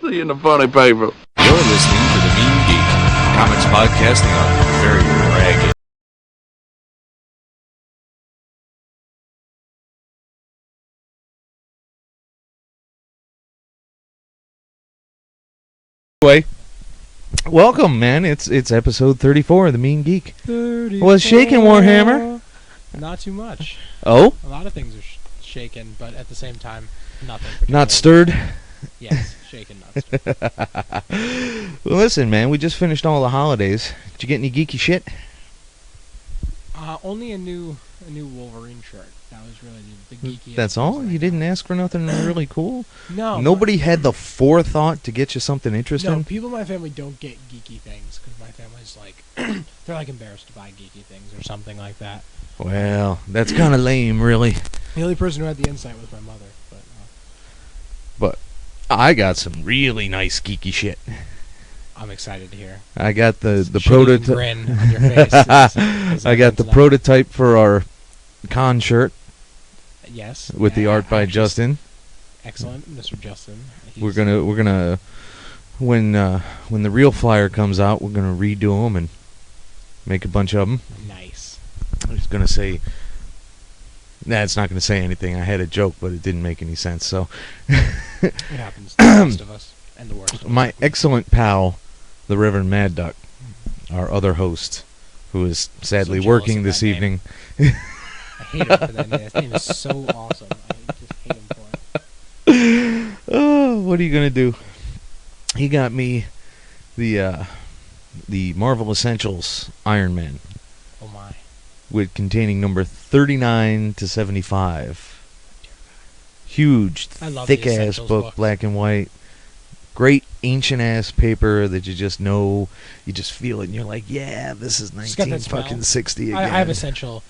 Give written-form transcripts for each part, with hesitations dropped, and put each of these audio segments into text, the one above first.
See you in the funny paper. You're listening to The Mean Geek, comics podcasting on very ragged. Anyway, welcome, man. It's episode 34 of The Mean Geek. 34. What's shaking, Warhammer? Not too much. Oh? A lot of things are shaken, but at the same time, nothing. Not stirred? Yes, shaken, not stirred. Well, listen, man. We just finished all the holidays. Did you get any geeky shit? Only a new Wolverine shirt. That was really the geeky. That's all? You didn't ask for nothing really cool? No. Nobody had the forethought to get you something interesting? No, people in my family don't get geeky things because my family's like, they're like embarrassed to buy geeky things or something like that. Well, that's kind of lame, really. The only person who had the insight was my mother. But I got some really nice geeky shit. I'm excited to hear. I got the Shitty prototype. grin on your face. as I got the prototype for our con shirt. Yes. With the art by actually, Justin. Excellent, Mr. Justin. We're gonna when the real flyer comes out, we're gonna redo them and make a bunch of them. Nice. I was gonna say, it's not gonna say anything. I had a joke, but it didn't make any sense. So It happens to the best of us and the worst of us. my excellent pal, the Reverend Mad Duck, our other host, who is sadly jealous working of this that name. evening. I hate him for that name. That name is so awesome. I just hate him for it. Oh, what are you gonna do? He got me the Marvel Essentials Iron Man, Oh my. with containing number 39 to 75. Huge, I love the thick ass Essentials book, books. black and white. Great ancient ass paper that you just know, you just feel it, and you're like, yeah, this is It's got that smell. 1960 again. I have Essential,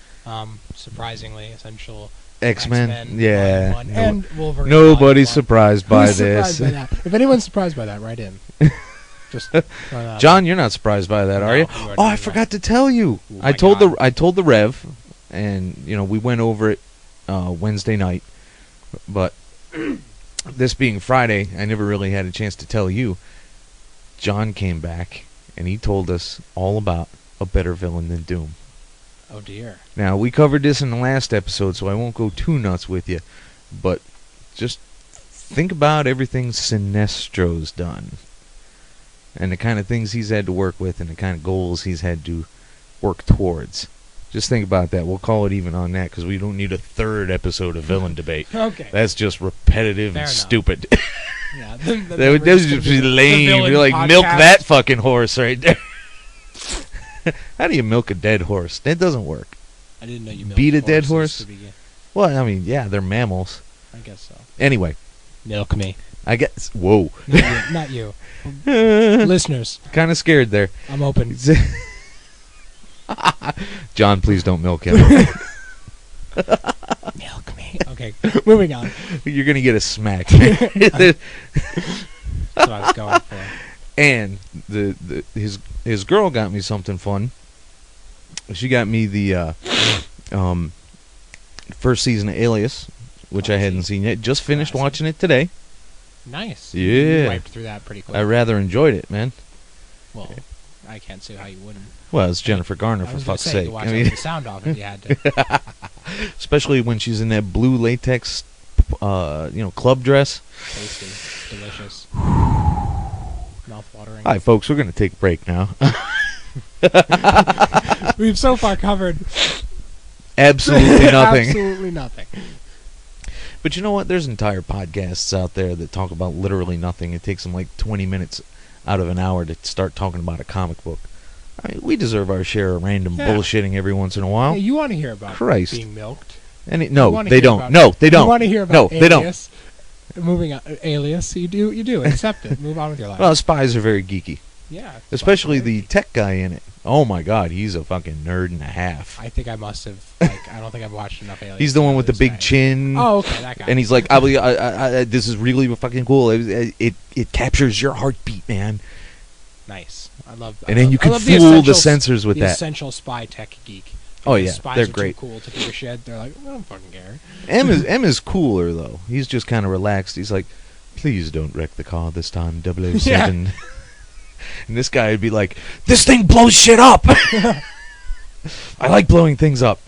surprisingly, Essential X-Men, yeah. Volume 1 and Wolverine. Nobody's Volume 1. surprised by Who's this. surprised by that? If anyone's surprised by that, write in. Just John, you're not surprised by that, are No, you? you are Oh, I not. forgot to tell you. Oh I my told God. I told the Rev, and we went over it Wednesday night. But this being Friday, I never really had a chance to tell you. John came back and he told us all about a better villain than Doom. Oh dear. Now, we covered this in the last episode, so I won't go too nuts with you. But just think about everything Sinestro's done. And the kind of things he's had to work with and the kind of goals he's had to work towards. Just think about that. We'll call it even on that because we don't need a third episode of villain debate. Okay. That's just repetitive Fair and enough. stupid. Yeah. That would just be lame. You're like, milk that fucking horse right there. How do you milk a dead horse? That doesn't work. I didn't know you milked Beat a dead horses horse? to begin. Well, I mean, yeah, they're mammals. I guess so. Anyway, Milk me. I guess. Whoa. Not you. Listeners, Kind of scared there. I'm open. John, please don't milk him. Milk me. Okay, moving on. You're gonna get a smack. That's what I was going for. And his girl got me something fun. She got me the first season of Alias, which I hadn't seen yet. Just finished Classic. watching it today. Nice. Yeah. You wiped through that pretty quick. I rather enjoyed it, man. Well, I can't see how you wouldn't. Well, it's Jennifer Garner, I for was gonna fuck's say, you sake. watch I it mean, with the sound off if you had to. especially when she's in that blue latex, club dress. Tasty. Delicious. Mouth-watering. All right, folks, we're gonna take a break now. We've so far covered Absolutely nothing. Absolutely nothing. But you know what? There's entire podcasts out there that talk about literally nothing. It takes them like 20 minutes out of an hour to start talking about a comic book. I mean, we deserve our share of random Yeah. bullshitting every once in a while. Hey, you want to hear about Christ. being milked? And You no, wanna they hear don't. about- No, they don't. You want to hear about No, they don't. Alias? Moving on, Alias. You do. Accept it. Move on with your life. Well, spies are very geeky, yeah. it's especially fine. the tech guy in it. Oh my God, he's a fucking nerd and a half. I think I must have. I don't think I've watched enough Alias. He's the to one with the really big say. chin. Oh, okay, that guy. And he's like, this is really fucking cool. It captures your heartbeat, man. nice. I love. And then you can I love fool the essential- sensors with the that. essential spy tech geek. Oh, Because yeah, spies they're are great. Too cool to give a shit. They're like, I don't fucking care. M is cooler though. He's just kind of relaxed. He's like, please don't wreck the car this time, 007. And this guy would be like, this thing blows shit up. I like blowing things up.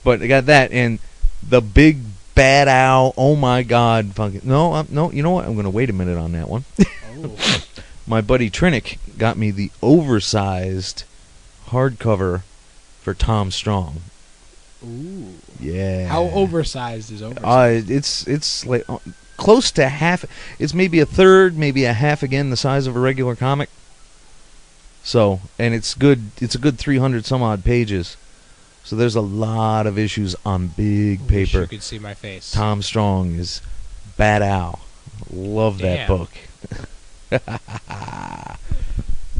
But I got that, and the big bad owl. Oh my God! Fucking no, no. You know what? I'm gonna wait a minute on that one. Oh. My buddy Trinick got me the oversized hardcover for Tom Strong. Ooh. Yeah. How oversized is oversized? It's like close to half. It's maybe a third, maybe a half again the size of a regular comic. So, and it's good. It's a good 300 some odd pages. So there's a lot of issues on big Wish paper. you could see my face. Tom Strong is Bad Owl. Love that Damn. book.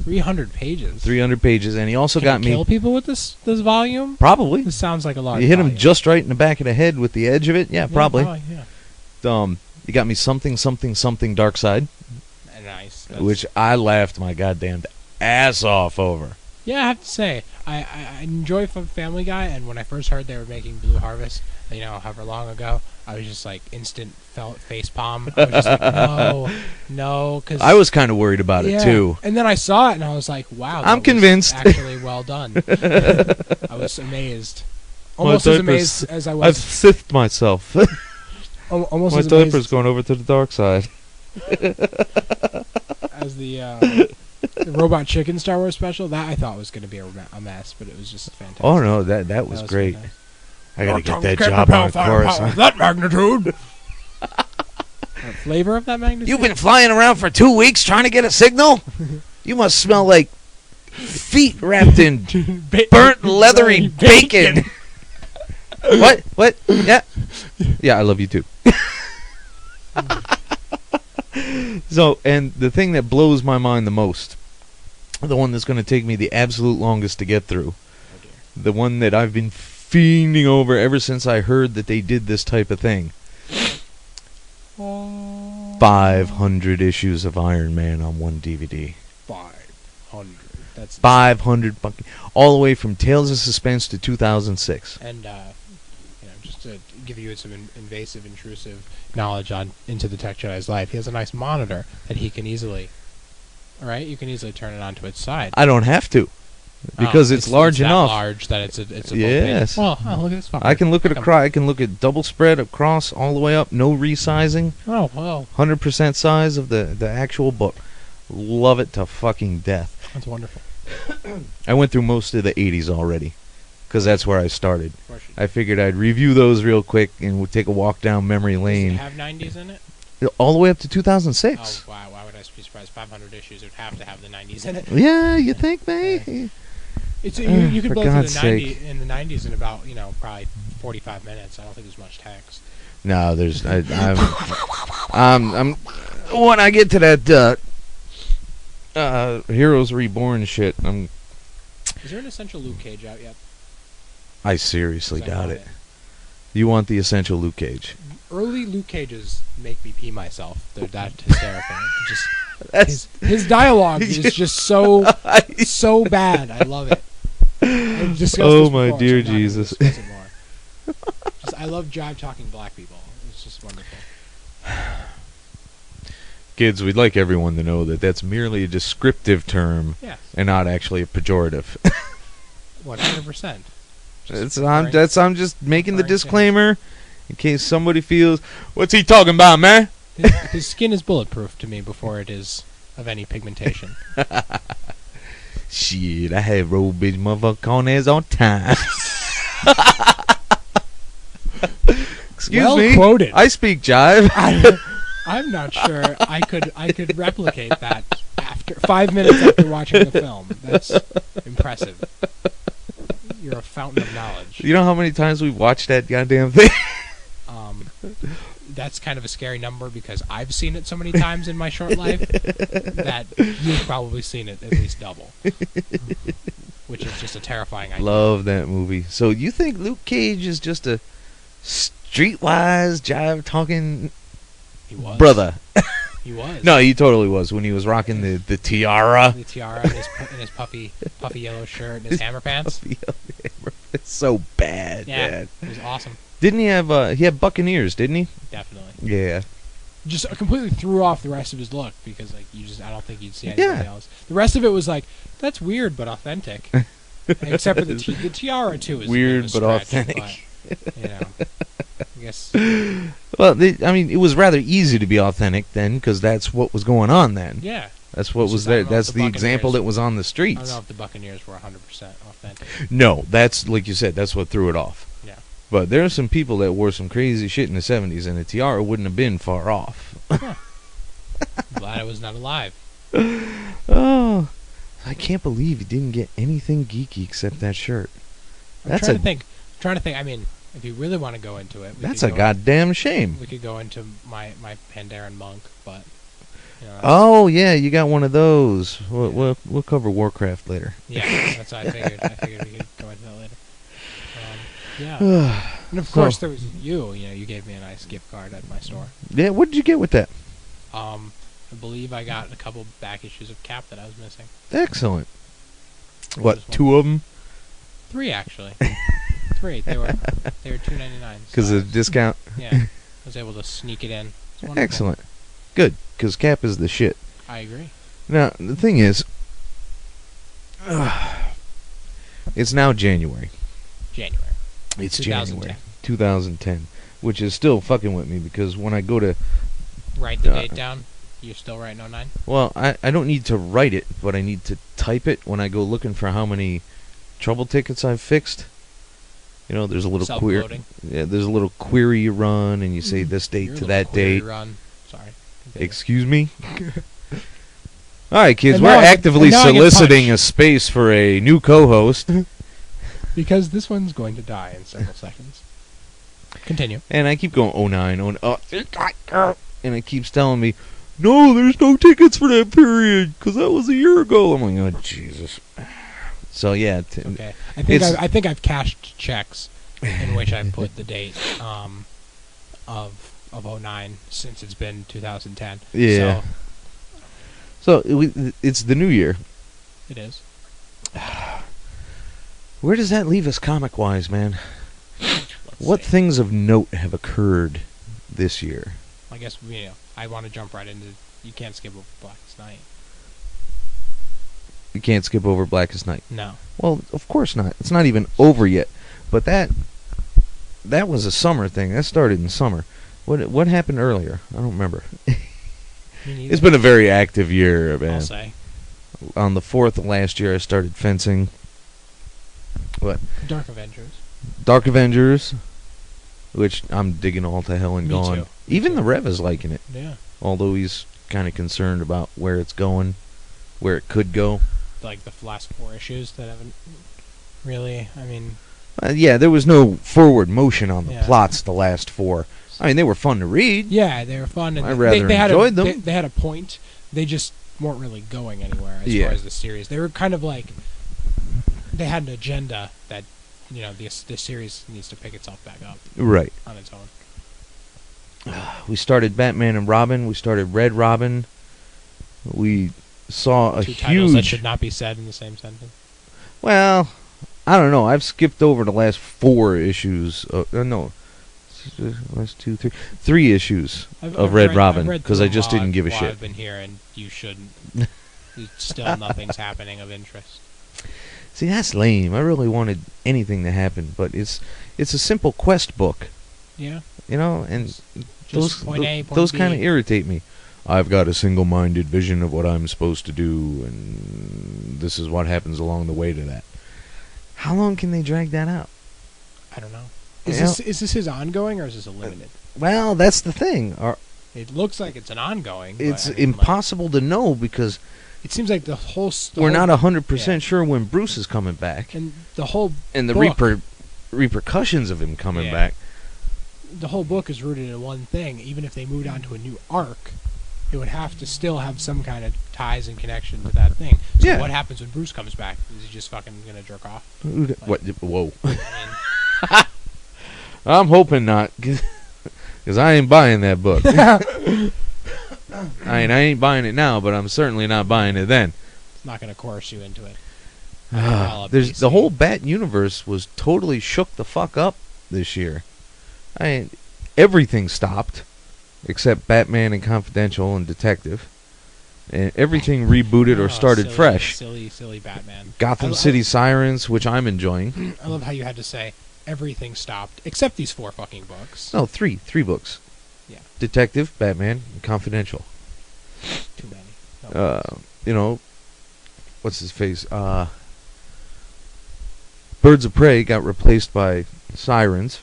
300 pages. 300 pages, and he also Can got you me kill people with this volume? probably. This sounds like a lot. You hit him just right in the back of the head with the edge of it. Yeah, probably. Yeah. He got me something Dark Side, Nice. which I laughed my goddamn ass off over. Yeah, I have to say, I enjoy Family Guy, and when I first heard they were making Blue Harvest, you know, however long ago, I was just like instant face palm. I was just like, no, because I was kind of worried about it too. And then I saw it, and I was like, wow, I'm that convinced. was actually well done. I was amazed, almost as amazed as I I've was. sithed myself. Almost My as diaper's amazed going over to the dark side. as the Robot Chicken Star Wars special. That I thought was going to be a mess, but it was just fantastic. Oh no, that was great. fantastic. I gotta get that job on Coruscant. That magnitude. Flavor of that magnitude. You've been flying around for 2 weeks trying to get a signal? You must smell like feet wrapped in burnt leathery bacon. What? Yeah. Yeah, I love you too. So, and the thing that blows my mind the most, the one that's going to take me the absolute longest to get through, the one that I've been fiending over ever since I heard that they did this type of thing. 500 issues of Iron Man on one DVD. 500. That's 500 fucking, all the way from Tales of Suspense to 2006. And just to give you some invasive, intrusive knowledge on Into the Tech Jedi's life, he has a nice monitor that he can easily. All right, you can easily turn it onto its side. I don't have to, because it's large that enough. Large that it's a Yes. Well, look at this fucker. I can look at I can look at double spread across all the way up, no resizing. Oh well, 100% size of the actual book. Love it to fucking death. that's wonderful. I went through most of the 80s already, because that's where I started. Of course you I figured I'd review those real quick and we'll take a walk down memory Does it lane. have 90s in it? All the way up to 2006. Oh wow, why would I be surprised? 500 issues would have to have the 90s in it. Yeah, you think, man? It's you could for blow through God's the sake. 90s in about probably 45 minutes. I don't think there's much text. No, there's. I'm when I get to that Heroes Reborn shit, Is there an Essential Luke Cage out yet? I seriously 'Cause I doubt want it. You want the Essential Luke Cage? Early Luke Cages make me pee myself. They're that hysterical. Just That's his dialogue is just so bad. I love it. I've discussed Oh, this my before, dear I'm not gonna Jesus. discuss it more. I love jive talking black people. It's just wonderful. kids. We'd like everyone to know that that's merely a descriptive term Yes. and not actually a pejorative. 100%. I'm just making the referring to- disclaimer in case somebody feels, what's he talking about, man? His skin is bulletproof to me before it is of any pigmentation. Shit, I had roll bitch motherfucker on his on time. Excuse Well me. quoted. I speak jive. I'm not sure I could replicate that after 5 minutes after watching the film. That's impressive. You're a fountain of knowledge. You know how many times we've watched that goddamn thing? That's kind of a scary number because I've seen it so many times in my short life that you've probably seen it at least double. Which is just a terrifying idea. Love that movie. So you think Luke Cage is just a streetwise jive talking He was. brother? He was. No, he totally was when he was rocking the tiara. The tiara and his puffy yellow shirt and his hammer pants. It's so bad, Yeah, man. it was awesome. Didn't he have he had Buccaneers, didn't he? Definitely. Yeah. just completely threw off the rest of his look because like I don't think you'd see anybody Yeah. else. The rest of it was like that's weird but authentic, except for the tiara too is Weird a bit of a but stretch, authentic. But, you know, I guess Well, I mean, it was rather easy to be authentic then, because that's what was going on then. yeah. That's what It's was just, I there. don't know if That's the the example Buccaneers- that was on the I don't streets. know if the Buccaneers were 100% authentic. No, that's like you said. That's what threw it off. Yeah. But there are some people that wore some crazy shit in the '70s, and a tiara wouldn't have been far off. Glad I was not alive. Oh, I can't believe you didn't get anything geeky except that shirt. I'm That's trying a to think. Trying to think. I mean, if you really want to go into it, that's a goddamn shame. We could go into my Pandaren monk, but you know, Oh yeah, you got one of those. We'll cover Warcraft later. yeah, that's what I figured. I figured we could go into that later. Yeah, and of course there was you. You know, you gave me a nice gift card at my store. Yeah, what did you get with that? I believe I got a couple back issues of Cap that I was missing. Excellent. Just What, one. 2 of them? 3 actually. 3. They were $2.99. Because of the discount. Yeah, I was able to sneak it in. It's wonderful. Excellent. Good, because Cap is the shit. I agree. Now, the thing is, it's now January. January. It's 2010. January 2010, which is still fucking with me because when I go to, Write the date down. You're still writing 09? well, I don't need to write it, but I need to type it when I go looking for how many trouble tickets I've fixed. You know, there's a little query. Self-loading. Yeah, there's a little query you run, and you say this date Your to little that query date. Run. Sorry. Continue. Excuse me. All right, kids, And we're now I get- actively and now I get soliciting punched. a space for a new co-host, Because this one's going to die in several seconds. Continue. and I keep going 09, and it keeps telling me, no, there's no tickets for that period because that was a year ago. I'm like, oh Jesus. So yeah, Okay. It's- I think I've cashed checks in which I put the date of 09 since it's been 2010. Yeah. So it's the new year. it is. Where does that leave us comic-wise, man? Let's What see. things of note have occurred this year? I guess I want to jump right into. You can't skip over Blackest Night. You can't skip over Blackest Night. No. Well, of course not. It's not even over yet. But that was a summer thing. That started in summer. What happened earlier? I don't remember. Me neither. It's been a very active year, man. I'll say. On the 4th of last year, I started fencing. What? Dark Avengers. Dark Avengers, which I'm digging all to hell and Me gone. too. Me Even too. the Rev is liking it, Yeah. although he's kind of concerned about where it's going, where it could go. Like the last 4 issues that haven't really. I mean, Yeah, there was no forward motion on the Yeah. plots the last 4. I mean, they were fun to read. yeah, they were fun. And I rather they had enjoyed them. They had a point. They just weren't really going anywhere as Yeah. far as the series. They were kind of like they had an agenda that the series needs to pick itself back up Right. on its own. We started Batman and Robin. We started Red Robin. We saw a 2 titles that huge... should not be said in the same sentence. Well, I don't know. I've skipped over the last 4 issues. No. Last 2, 3. 3 issues of Red Robin, because I just didn't give a while shit. I've been here, and you shouldn't. Still, nothing's happening of interest. See, that's lame. I really wanted anything to happen, but it's a simple quest book, Yeah, you know, and just those point A, point those B. kind of irritate me. I've got a single-minded vision of what I'm supposed to do, and this is what happens along the way to that. How long can they drag that out? I don't know. Yeah. Is this his ongoing or is this a limited? Well, that's the thing. It looks like it's an ongoing. but, It's I mean, impossible to know because it seems like the whole. we're not 100% yeah. sure when Bruce is coming back, And the whole and the book. repercussions of him coming Yeah. back. The whole book is rooted in one thing. Even if they moved on to a new arc, it would have to still have some kind of ties and connection with that thing. So Yeah. what happens when Bruce comes back? Is he just fucking gonna jerk off? What? Whoa. I mean, I'm hoping not, because I ain't buying that book. I ain't buying it now, but I'm certainly not buying it then. it's not gonna coerce you into it. There's the whole Bat universe was totally shook the fuck up this year. Everything stopped. except Batman and Confidential and Detective. And everything rebooted or Oh, started silly, fresh. Silly Batman. Gotham I- City Sirens, which I'm enjoying. I love how you had to say everything stopped except these 4 fucking books. No, three books. Yeah. Detective, Batman, and Confidential. Too many. No books. You know, what's his face? Birds of Prey got replaced by Sirens.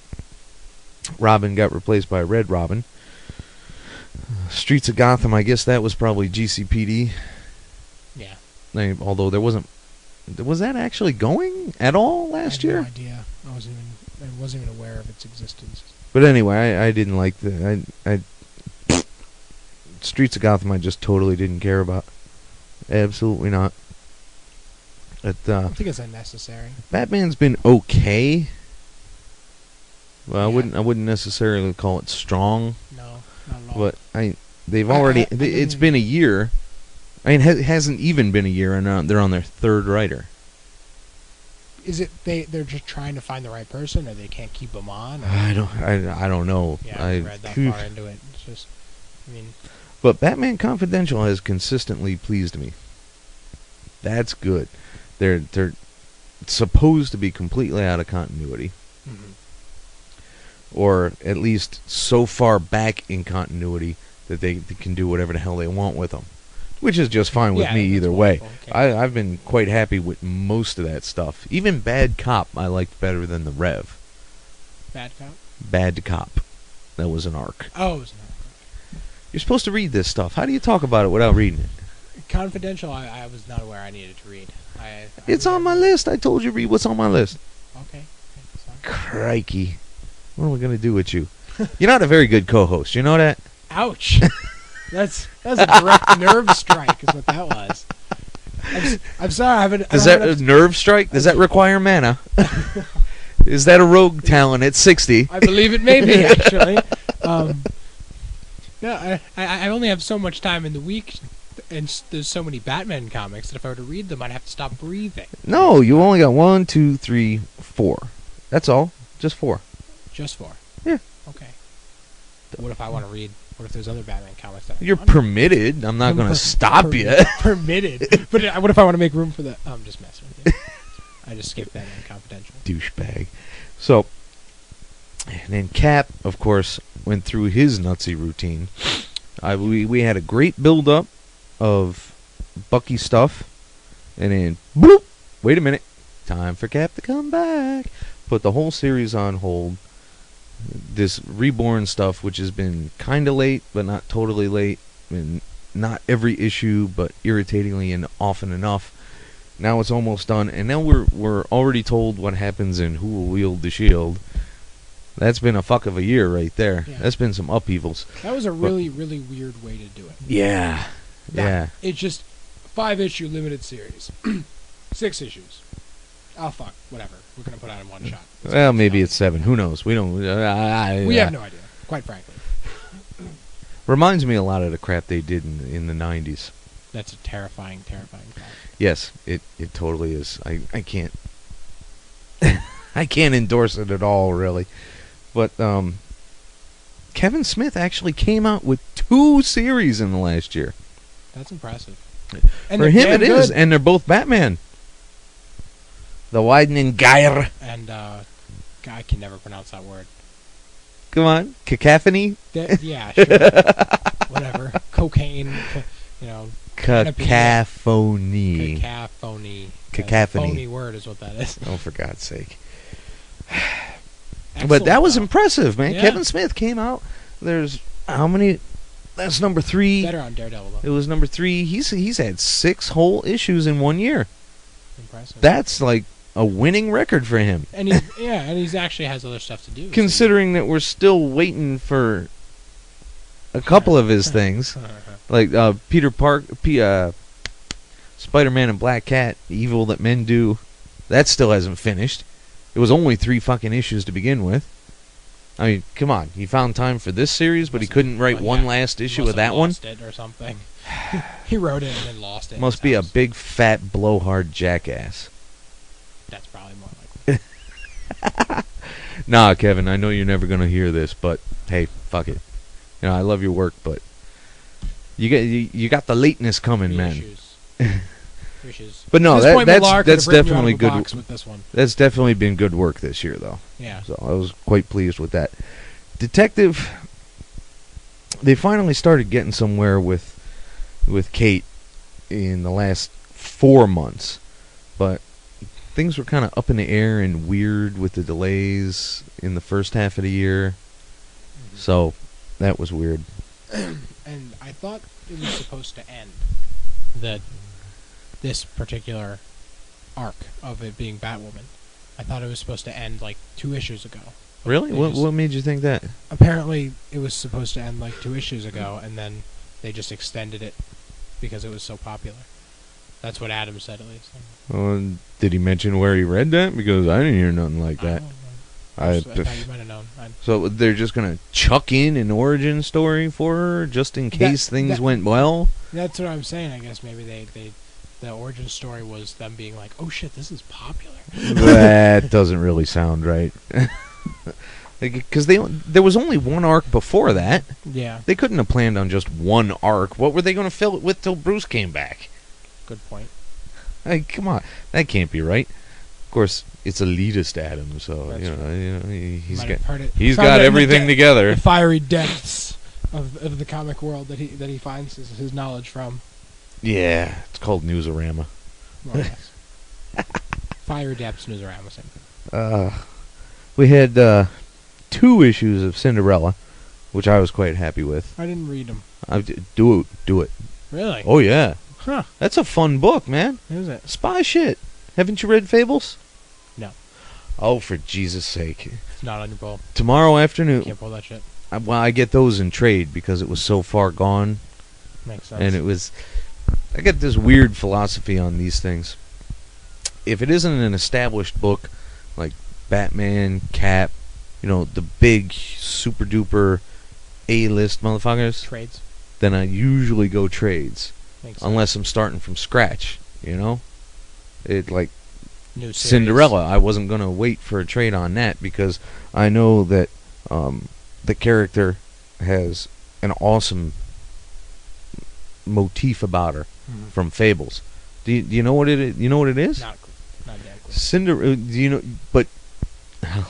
Robin got replaced by Red Robin. Streets of Gotham, I guess that was probably GCPD. Yeah. Although there wasn't. Was that actually going at all last I year? had no idea. I wasn't even aware of its existence. But anyway, I didn't like Streets of Gotham. I just totally didn't care about. Absolutely not. I think it's unnecessary. Batman's been okay. Well, Yeah. I wouldn't necessarily call it strong, No, not at all. but they've already. I It's mean- been a year. I mean, it hasn't even been a year, and they're on their third writer. Is it they're just trying to find the right person, or they can't keep them on? Or, I don't know. yeah, I haven't read that far into it. It's just, I mean, But Batman Confidential has consistently pleased me. That's good. They're supposed to be completely out of continuity, mhm. or at least so far back in continuity that they can do whatever the hell they want with them, which is just fine with Yeah, me that's either way. wonderful. Okay. I've been quite happy with most of that stuff. Even Bad Cop I liked better than the Rev. Bad Cop. Bad Cop, that was an arc. Oh, it's not. You're supposed to read this stuff. How do you talk about it without reading it? Confidential. I was not aware I needed to read. It's on my list. I told you read what's on my list. Okay. That's fine. Crikey. What am I going to do with you? You're not a very good co-host. You know that? Ouch. that's a direct nerve strike, is what that was. I'm sorry. I haven't. Does I that don't have- nerve strike? Does that require mana? Is that a rogue talent at 60? I believe it may be actually. Yeah, I only have so much time in the week, and there's so many Batman comics that if I were to read them, I'd have to stop breathing. No, you only got 1, 2, 3, 4. That's all. Just 4. Just 4. Yeah. Okay. What if I want to read? What if there's other Batman comics that I You're want? permitted. I'm not going to stop you. Permitted. But what if I want to make room for that? I'm just messing with you. I just skipped Batman Confidential. Douchebag. So, and then Cap, of course, went through his nutsy routine. We had a great build-up of Bucky stuff, and then, bloop, wait a minute, time for Cap to come back. Put the whole series on hold. This Reborn stuff, which has been kind of late, but not totally late, and not every issue, but irritatingly and often enough. Now it's almost done, and now we're already told what happens in Who Will Wield the Shield. That's been a fuck of a year right there. Yeah. That's been some upheavals. That was a really, really weird way to do it. Yeah. Yeah. It's just 5-issue limited series. 6 issues. Oh, fuck. Whatever. We're going to put out in one shot. Well, maybe it's 7. Who knows? We don't. We have no idea, quite frankly. Reminds me a lot of the crap they did in the 90s. That's a terrifying, terrifying thought. Yes, it totally is. I can't I can't endorse it at all, really. But Kevin Smith actually came out with 2 series in the last year. That's impressive. For they're him, damn it is, good. and they're both Batman. The Widening Gyre. And I can never pronounce that word. Come on, cacophony. Yeah, sure. Whatever. Cocaine. Cacophony. Cacophony. Cacophony. Phony word is what that is. Oh, for God's sake! Excellent, But that was though. impressive, man. Yeah. Kevin Smith came out. There's how many? That's number 3. Better on Daredevil though. It was number 3. He's had 6 whole issues in 1 year. Impressive. That's like a winning record for him. and he's actually has other stuff to do. so Considering that we're still waiting for a couple of his things, like Peter Spider-Man and Black Cat, Evil That Men Do. That still hasn't finished. It was only 3 fucking issues to begin with. I mean, come on. He found time for this series, but he couldn't write one last issue Must of have that one. lost it or something. He wrote it and then lost it. Must be a big, fat, blowhard jackass. That's probably more likely. Nah, Kevin, I know you're never going to hear this, but hey, fuck it. I love your work, but you got the lateness coming, Three man. issues. Three issues. But no, At this point, Millar could that's have written you out definitely of a good. box with this one. That's definitely been good work this year, though. Yeah. So I was quite pleased with that. Detective, they finally started getting somewhere with Kate in the last 4 months, but things were kind of up in the air and weird with the delays in the first half of the year. So that was weird. And I thought it was supposed to end this particular arc of it being Batwoman. I thought it was supposed to end like 2 issues ago. Really? They What made you think that? Apparently, it was supposed to end like 2 issues ago, and then they just extended it because it was so popular. That's what Adam said, at least. Did he mention where he read that? Because I didn't hear nothing like that. I thought you might have known. So they're just gonna chuck in an origin story for her just in case things went well. That's what I'm saying. I guess maybe the origin story was them being like, "Oh shit, this is popular." That doesn't really sound right. Because there was only one arc before that. Yeah. They couldn't have planned on just one arc. What were they going to fill it with till Bruce came back? Good point. Like, come on, that can't be right. Of course, it's elitist Adam, so That's he's got everything together. The fiery depths of the comic world that he finds his knowledge from. Yeah, it's called Newsarama. More or less. Fiery depths, Newsarama, same thing. We had 2 issues of Cinderella, which I was quite happy with. I didn't read them. Do it. Really? Oh yeah, Huh? that's a fun book, man. Is it? Spy shit. Haven't you read Fables? No. Oh, for Jesus' sake! It's not on your bowl. Tomorrow afternoon. Can't pull that shit. I get those in trade because it was so far gone, Makes sense. and it was. I get this weird philosophy on these things. If it isn't an established book, like Batman, Cap, the big super duper A-list motherfuckers, Trades. then I usually go trades. Makes Unless I'm starting from scratch, It like New series. Cinderella, I wasn't going to wait for a trade on that because I know that the character has an awesome motif about her from Fables. Do you know what it is? You know what it is? Not damn cool. Cinderella. But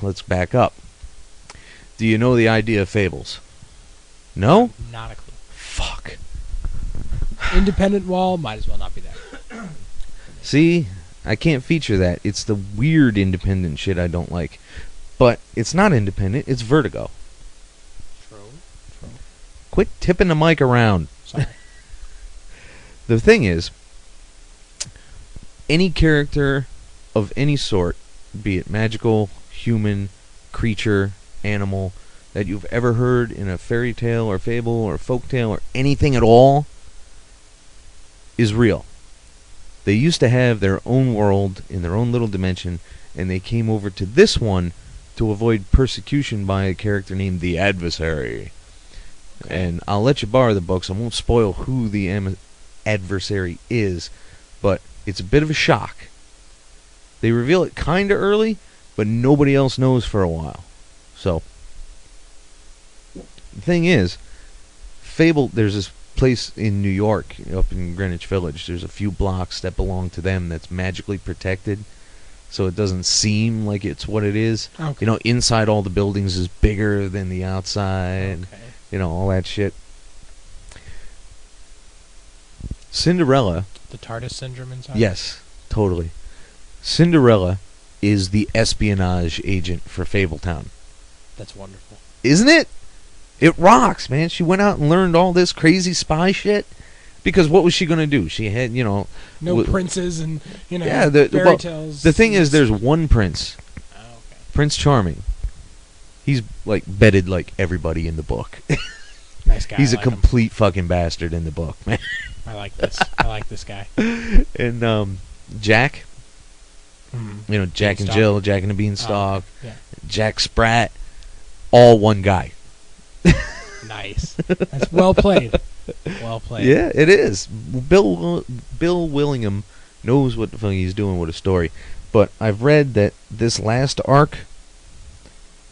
let's back up. Do you know the idea of Fables? No? Not a clue. Fuck. Independent wall might as well not be there. See, I can't feature that. It's the weird independent shit I don't like. But it's not independent, it's Vertigo. True. Quit tipping the mic around. Sorry. The thing is, any character of any sort, be it magical, human, creature, animal, that you've ever heard in a fairy tale or fable or folk tale or anything at all, is real. They used to have their own world in their own little dimension, and they came over to this one to avoid persecution by a character named the Adversary. Okay. And I'll let you borrow the books. I won't spoil who the adversary is, but it's a bit of a shock. They reveal it kind of early, but nobody else knows for a while. So, the thing is, Fable, there's this place in New York, up in Greenwich Village. There's a few blocks that belong to them that's magically protected, so it doesn't seem like it's what it is. Okay. Inside all the buildings is bigger than the outside. Okay. All that shit. Cinderella. The TARDIS syndrome inside? Yes, totally. Cinderella is the espionage agent for Fabletown. That's wonderful. Isn't it? It rocks, man. She went out and learned all this crazy spy shit. Because what was she going to do? She had, No princes and, yeah, fairy tales. The thing is, there's one prince. Oh, okay. Prince Charming. He's, bedded like everybody in the book. Nice guy. He's I a like him. complete fucking bastard in the book, man. I like this. I like this guy. And, Jack. Mm-hmm. Jack and Beanstalk. Jill, Jack and the Beanstalk, Yeah. Jack Sprat, all one guy. Nice. That's well played. Well played. Yeah, it is. Bill Willingham knows what the fuck he's doing with a story. But I've read that this last arc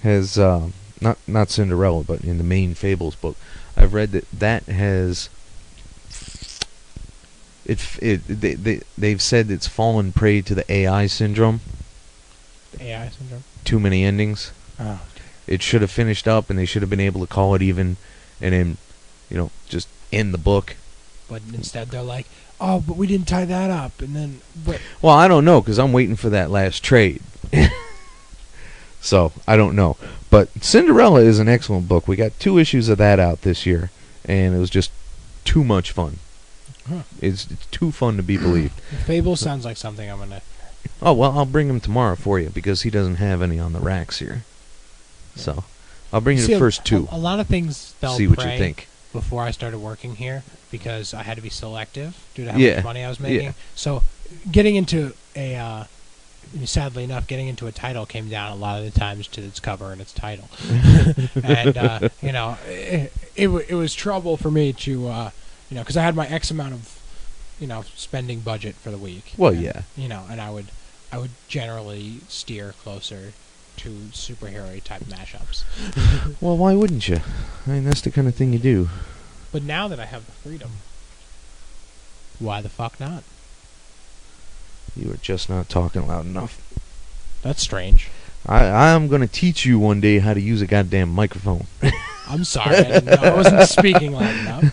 has, not Cinderella, but in the main Fables book, I've read that has they've said it's fallen prey to the AI syndrome. The AI syndrome. Too many endings. Oh. It should have finished up, and they should have been able to call it even, and then, just end the book. But instead, they're like, "Oh, but we didn't tie that up," and then. Well, I don't know, because I'm waiting for that last trade. So I don't know, but Cinderella is an excellent book. We got 2 issues of that out this year, and it was just too much fun. Huh. It's too fun to be believed. Fable sounds like something I'm gonna. Oh well, I'll bring him tomorrow for you because he doesn't have any on the racks here. So I'll bring you the first 2. A lot of things fell See what you prey think. before I started working here because I had to be selective due to how Yeah. much money I was making. Yeah. So getting into sadly enough, getting into a title came down a lot of the times to its cover and its title. And it was trouble for me to because I had my X amount of spending budget for the week. Well, and, yeah. And I would generally steer closer to superhero type mashups. Well, why wouldn't you? I mean, that's the kind of thing you do. But now that I have the freedom, why the fuck not? You were just not talking loud enough. That's strange. I'm going to teach you one day how to use a goddamn microphone. I'm sorry. I didn't know. I wasn't speaking loud enough.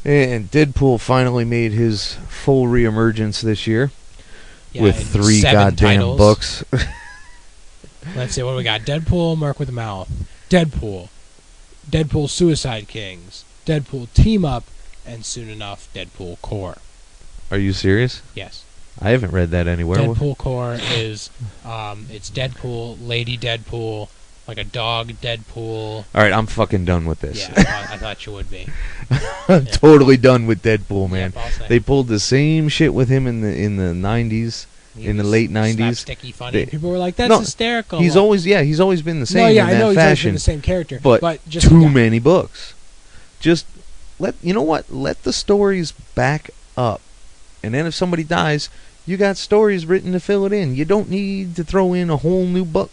And Deadpool finally made his full reemergence this year Yeah, with and 3 7 goddamn titles. books. Let's see what we got. Deadpool, Mark with a Mouth. Deadpool. Deadpool Suicide Kings. Deadpool Team Up. And soon enough, Deadpool Core. Are you serious? Yes. I haven't read that anywhere. Deadpool Core is, it's Deadpool, Lady Deadpool, like a dog Deadpool. All right, I'm fucking done with this. Yeah, I thought you would be. I'm totally done with Deadpool, man. Yep, I'll say. They pulled the same shit with him in the 90s, He in the was late 90s. slapsticky funny. They- People were like, "That's No, hysterical." He's always been the same no, yeah, in I know that he's always been fashion. the same character, But just too many books. Just let the stories back up, and then if somebody dies, you got stories written to fill it in. You don't need to throw in a whole new book,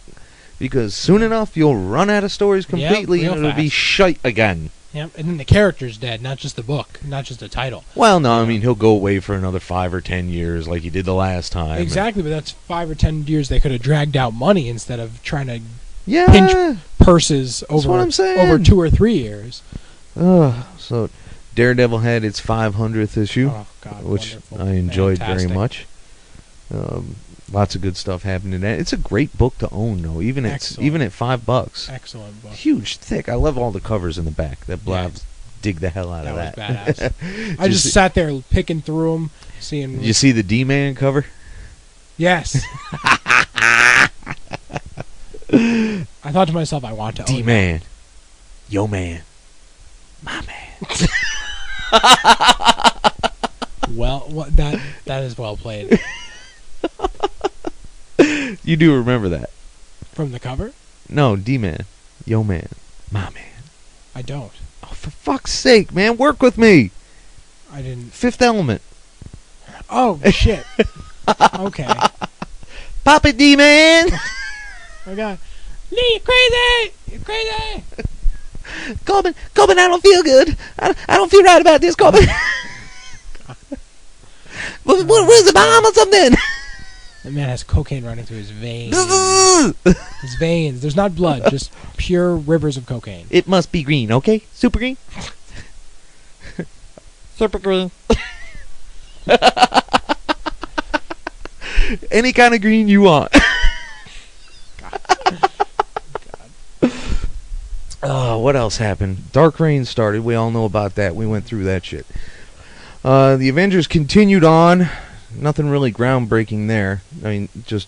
because soon enough you'll run out of stories completely, real and it'll be fast. shite again. Yep, and then the character's dead, not just the book, not just the title. Well, no, I mean he'll go away for another 5 or 10 years, like he did the last time. Exactly, but that's 5 or 10 years they could have dragged out money instead of trying to Yeah, pinch purses That's what I'm saying. over 2 or 3 years. So Daredevil had its 500th issue, Oh God, which wonderful. I enjoyed Fantastic. very much. Lots of good stuff happened in that. It's a great book to own, though, even at $5. Excellent book. Huge, thick. I love all the covers in the back. That blobs dig the hell out of That that. was badass. I just sat there picking through them, seeing. Did you see the D-Man cover? Yes. I thought to myself, I want to own that. D-Man, yo man, my man. Well, that is well played. You do remember that? From the cover? No, D-Man, yo man, my man. I don't. Oh, for fuck's sake, man, work with me. I didn't. Fifth Element. Oh shit. Okay. Pop it, D-Man. Oh God. Lee, you're crazy! You're crazy! Corbin, I don't feel good. I don't feel right about this, Corbin. Where's the bomb or something? That man has cocaine running through his veins. His veins. There's not blood, just pure rivers of cocaine. It must be green, okay? Super green? Super green. Any kind of green you want. Oh, what else happened? Dark Reign started. We all know about that. We went through that shit. The Avengers continued on. Nothing really groundbreaking there. I mean, just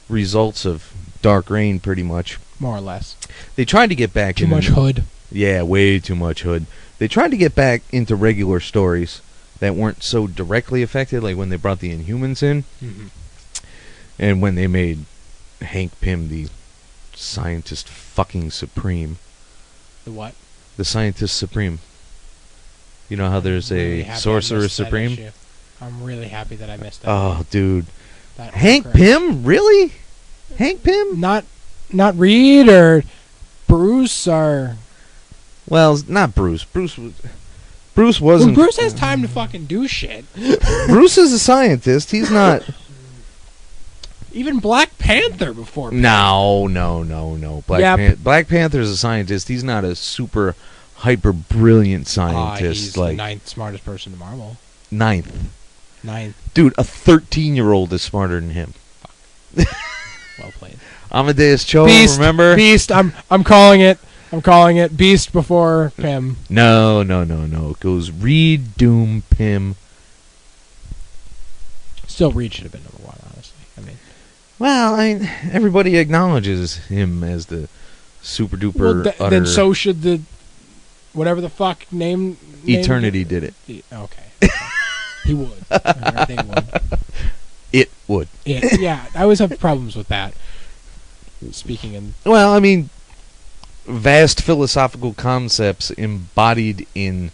results of Dark Reign, pretty much. More or less. They tried to get back Too much hood. Yeah, way too much hood. They tried to get back into regular stories that weren't so directly affected, like when they brought the Inhumans in, Mm-hmm. and when they made Hank Pym the Scientist fucking Supreme. The what? The Scientist Supreme. You know how there's I'm really a happy I Sorcerer missed that Supreme? issue. I'm really happy that I missed that. Oh, dude. That Hank crap. Pym? Really? Hank Pym? Not Reed or Bruce or Well, not Bruce. Bruce When wasn't. Bruce has time to fucking do shit. Bruce is a scientist. He's not. Even Black Panther before. No. Yep. Black Panther's a scientist. He's not a super hyper brilliant scientist. He's like the 9th smartest person in Marvel. 9th. 9th. Dude, a 13-year-old is smarter than him. Well played. Amadeus Cho, Beast. remember? Beast. I'm calling it. I'm calling it Beast before Pym. No. It goes Reed, Doom, Pym. Still, Reed should have been number 1, honestly. I mean, Well, everybody acknowledges him as the super duper utter. then so should the whatever the fuck name. Eternity did it. Okay. He would. Or they would. It would. Yeah, I always have problems with that. Speaking in Well, I mean, vast philosophical concepts embodied in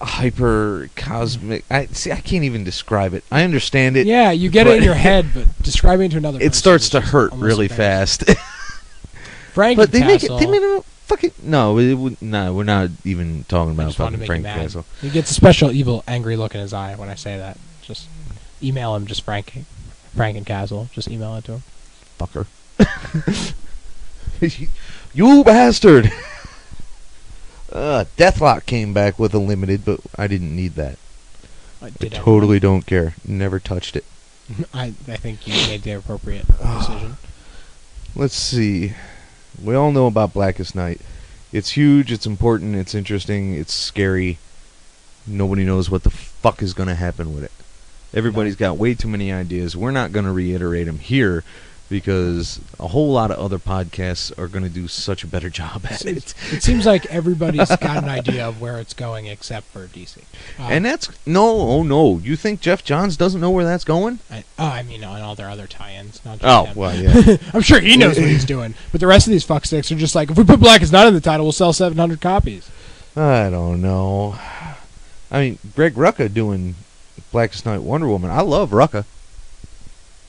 hyper cosmic. I can't even describe it. I understand it. yeah, you get it in your head, but describing it to another person It starts is to just hurt almost really embarrassing. fast. Frank But they make it. Castle, They made it fucking no. We're not even talking I about just want to fucking make Frank him mad. Castle. He gets a special evil, angry look in his eye when I say that. Just email him, just Frank and Castle. Just email it to him. Fucker. You bastard. Deathlock came back with a limited, but I didn't need that. I totally don't care. Never touched it. I think you made the appropriate decision. Let's see. We all know about Blackest Night. It's huge, it's important, it's interesting, it's scary. Nobody knows what the fuck is going to happen with it. Everybody's got way too many ideas. We're not going to reiterate them here because a whole lot of other podcasts are going to do such a better job at it. It seems like everybody's got an idea of where it's going except for DC. And that's... No. You think Jeff Johns doesn't know where that's going? I mean, on all their other tie-ins. Not just Oh, him. well, yeah. I'm sure he knows what he's doing. But the rest of these fucksticks are just like, if we put Black is Not in the title, we'll sell 700 copies. I don't know. I mean, Greg Rucka doing Blackest Night Wonder Woman. I love Rucka.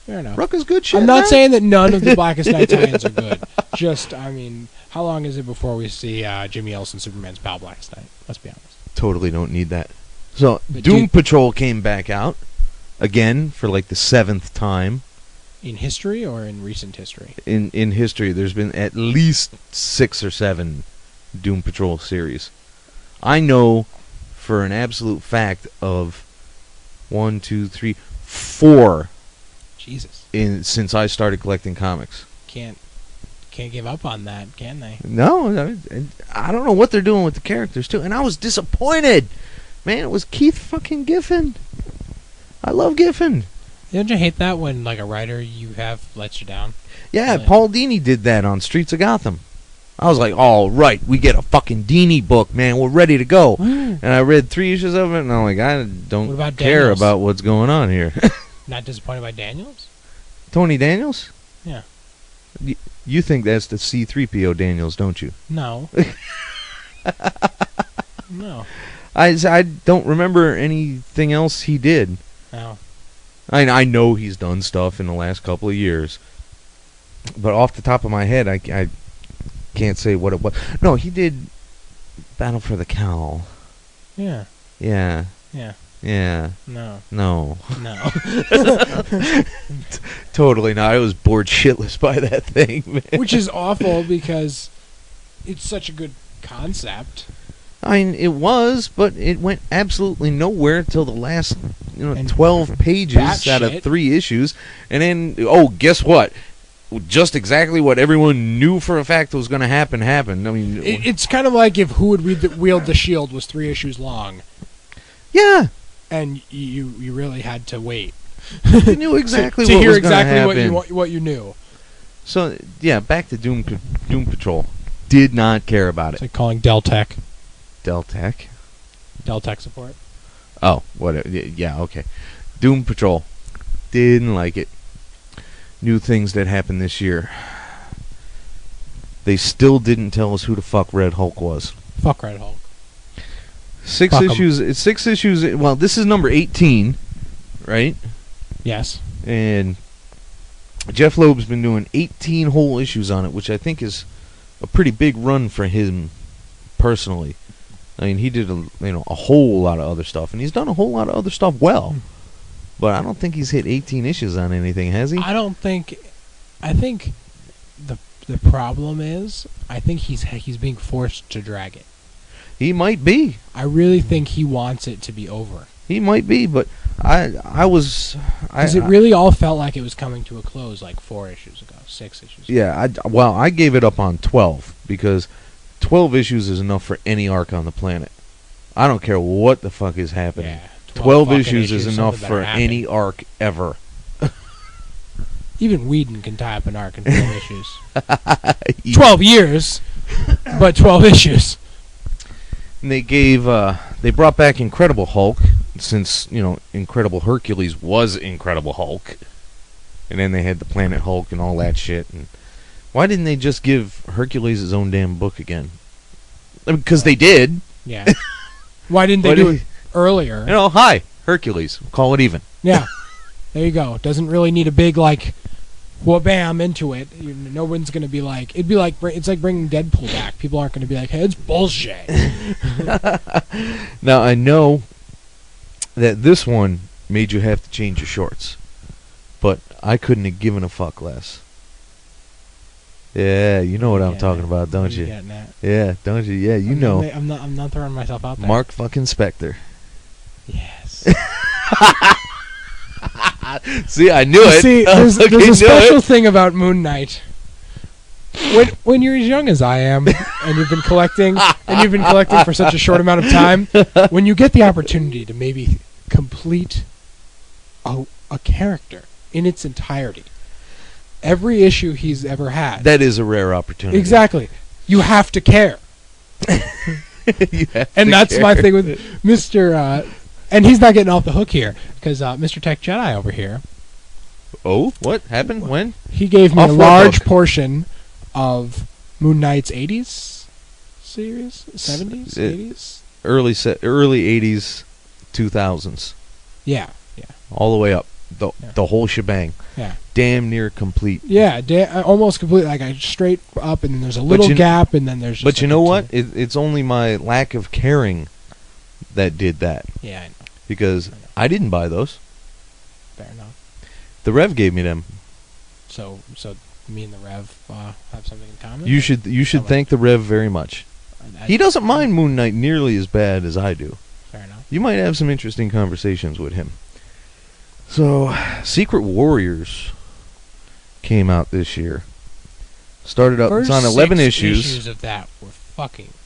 Fair enough. Rucka's good shit. I'm not man. saying that none of the Blackest Night tie-ins are good. Just, I mean, how long is it before we see Jimmy Olsen, Superman's pal, Blackest Night? Let's be honest. Totally don't need that. So, But Doom dude- Patrol came back out again for like the 7th time In history or in recent history? in history. There's been at least 6 or 7 Doom Patrol series. I know for an absolute fact of 1, 2, 3, 4 Jesus. since I started collecting comics. Can't give up on that, can they? No, I don't know what they're doing with the characters too, and I was disappointed. Man, it was Keith fucking Giffen. I love Giffen. Don't you hate that when, like, a writer you have lets you down? Yeah, Really? Paul Dini did that on Streets of Gotham. I was like, all right, we get a fucking Dini book, man. We're ready to go. And I read 3 issues of it, and I'm like, I What don't about care Daniels? about what's going on here. Not disappointed by Daniels? Tony Daniels? Yeah. You think that's the C-3PO Daniels, don't you? No. No. I don't remember anything else he did. No. I know he's done stuff in the last couple of years, but off the top of my head, I can't say what it was. No, he did Battle for the Cowl. Yeah. Yeah. Yeah. Yeah. No. No. No. Totally not. I was bored shitless by that thing, man. Which is awful because it's such a good concept. I mean, it was, but it went absolutely nowhere till the last, And 12 pages out of batshit. 3 issues. And then, oh, guess what? Just exactly what everyone knew for a fact was going to happen happened. I mean, It's kind of like if Who Would Wield the Shield was 3 issues long, yeah, and you really had to wait you knew exactly to what hear was going to exactly happen. what you knew. So, yeah, back to Doom Patrol. Did not care about It's it. like calling Deltec Deltech. support. Oh, what? Yeah, okay. Doom Patrol. Didn't like it. New things that happened this year. They still didn't tell us who the fuck Red Hulk was. Fuck Red Hulk. 6 Fuck 'em. issues. It's 6 issues. Well, this is number 18, right? Yes. And Jeff Loeb's been doing 18 whole issues on it, which I think is a pretty big run for him personally. I mean, he did a whole lot of other stuff, and he's done a whole lot of other stuff well. But I don't think he's hit 18 issues on anything, has he? I don't think. I think the problem is, I think he's being forced to drag it. He might be. I really think he wants it to be over. He might be, but I was. Because it really all felt like it was coming to a close like 4 issues ago, 6 issues ago. Yeah, I gave it up on 12 because 12 issues is enough for any arc on the planet. I don't care what the fuck is happening. Yeah, 12 issues is enough something for better happen. any arc ever. Even Whedon can tie up an arc in 12 issues. 12 years, but 12 issues. And they brought back Incredible Hulk, since, Incredible Hercules was Incredible Hulk. And then they had the Planet Hulk and all that shit. And why didn't they just give Hercules his own damn book again? Because they did. Yeah. Why didn't they do it earlier? Hi, Hercules. Call it even. Yeah. There you go. Doesn't really need a big, bam, into it. No one's going to be like... It's like bringing Deadpool back. People aren't going to be like, hey, it's bullshit. Now, I know that this one made you have to change your shorts. But I couldn't have given a fuck less. Yeah, you know what I'm talking about, don't you? Yeah, don't you? Yeah, you know. I'm not throwing myself out there. Mark fucking Spector. Yes. See, I knew it. See, there's a special thing about Moon Knight. When you're as young as I am, and you've been collecting for such a short amount of time, when you get the opportunity to maybe complete a character in its entirety, every issue he's ever had. That is a rare opportunity. Exactly. You have to care. And that's my thing with Mr. And he's not getting off the hook here, because Mr. Tech Jedi over here. Oh? What happened? When? He gave me a large portion of Moon Knight's 80s series? 70s? 80s? Early 80s, 2000s. Yeah. All the way up. The whole shebang. Yeah. Damn near complete. Yeah, almost complete. Like straight up, and then there's a little gap, and then there's just... But you know what? It's only my lack of caring that did that. Yeah, I know. Because I didn't buy those. Fair enough. The Rev gave me them. So me and the Rev have something in common? You should thank the Rev very much. He doesn't mind Moon Knight nearly as bad as I do. Fair enough. You might have some interesting conversations with him. So, Secret Warriors came out this year. Started up. It's on 11 issues of that were fucking awesome.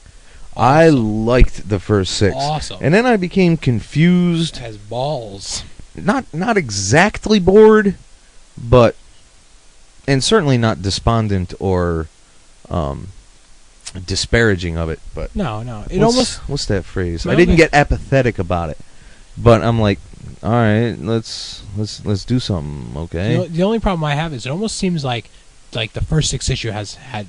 I liked the first 6. Awesome. And then I became confused. It has balls. Not exactly bored, but... And certainly not despondent or disparaging of it. But No. What's that phrase? I didn't get apathetic about it. But I'm like, all right, let's do something, okay? The only problem I have is it almost seems like the first 6 issues had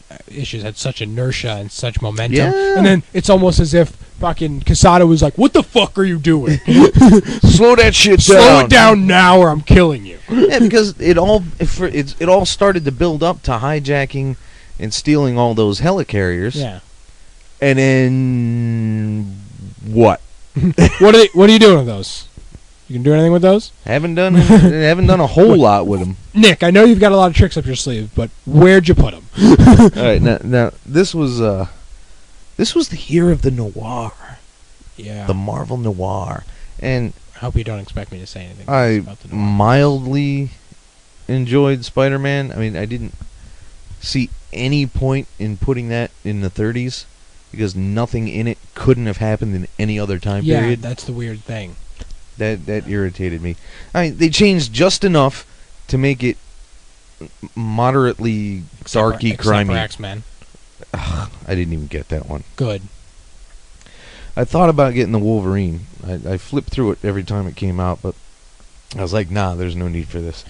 such inertia and such momentum, Yeah. and then it's almost as if fucking Quesada was like, "What the fuck are you doing? Slow that shit down. Slow it down now, or I'm killing you." Yeah, because it all started to build up to hijacking and stealing all those helicarriers. Yeah. And then what? What are you doing with those? You can do anything with those? Haven't done a whole lot with them. Nick, I know you've got a lot of tricks up your sleeve, but where'd you put them? All right, now this was the year of the noir. Yeah. The Marvel noir, and I hope you don't expect me to say anything I about the noir. mildly enjoyed Spider-Man. I mean, I didn't see any point in putting that in the 30s because nothing in it couldn't have happened in any other time period. Yeah, that's the weird thing. That irritated me. I mean, they changed just enough to make it moderately darky, crimey. Except for X-Men. I didn't even get that one. Good. I thought about getting the Wolverine. I flipped through it every time it came out, but I was like, nah, there's no need for this.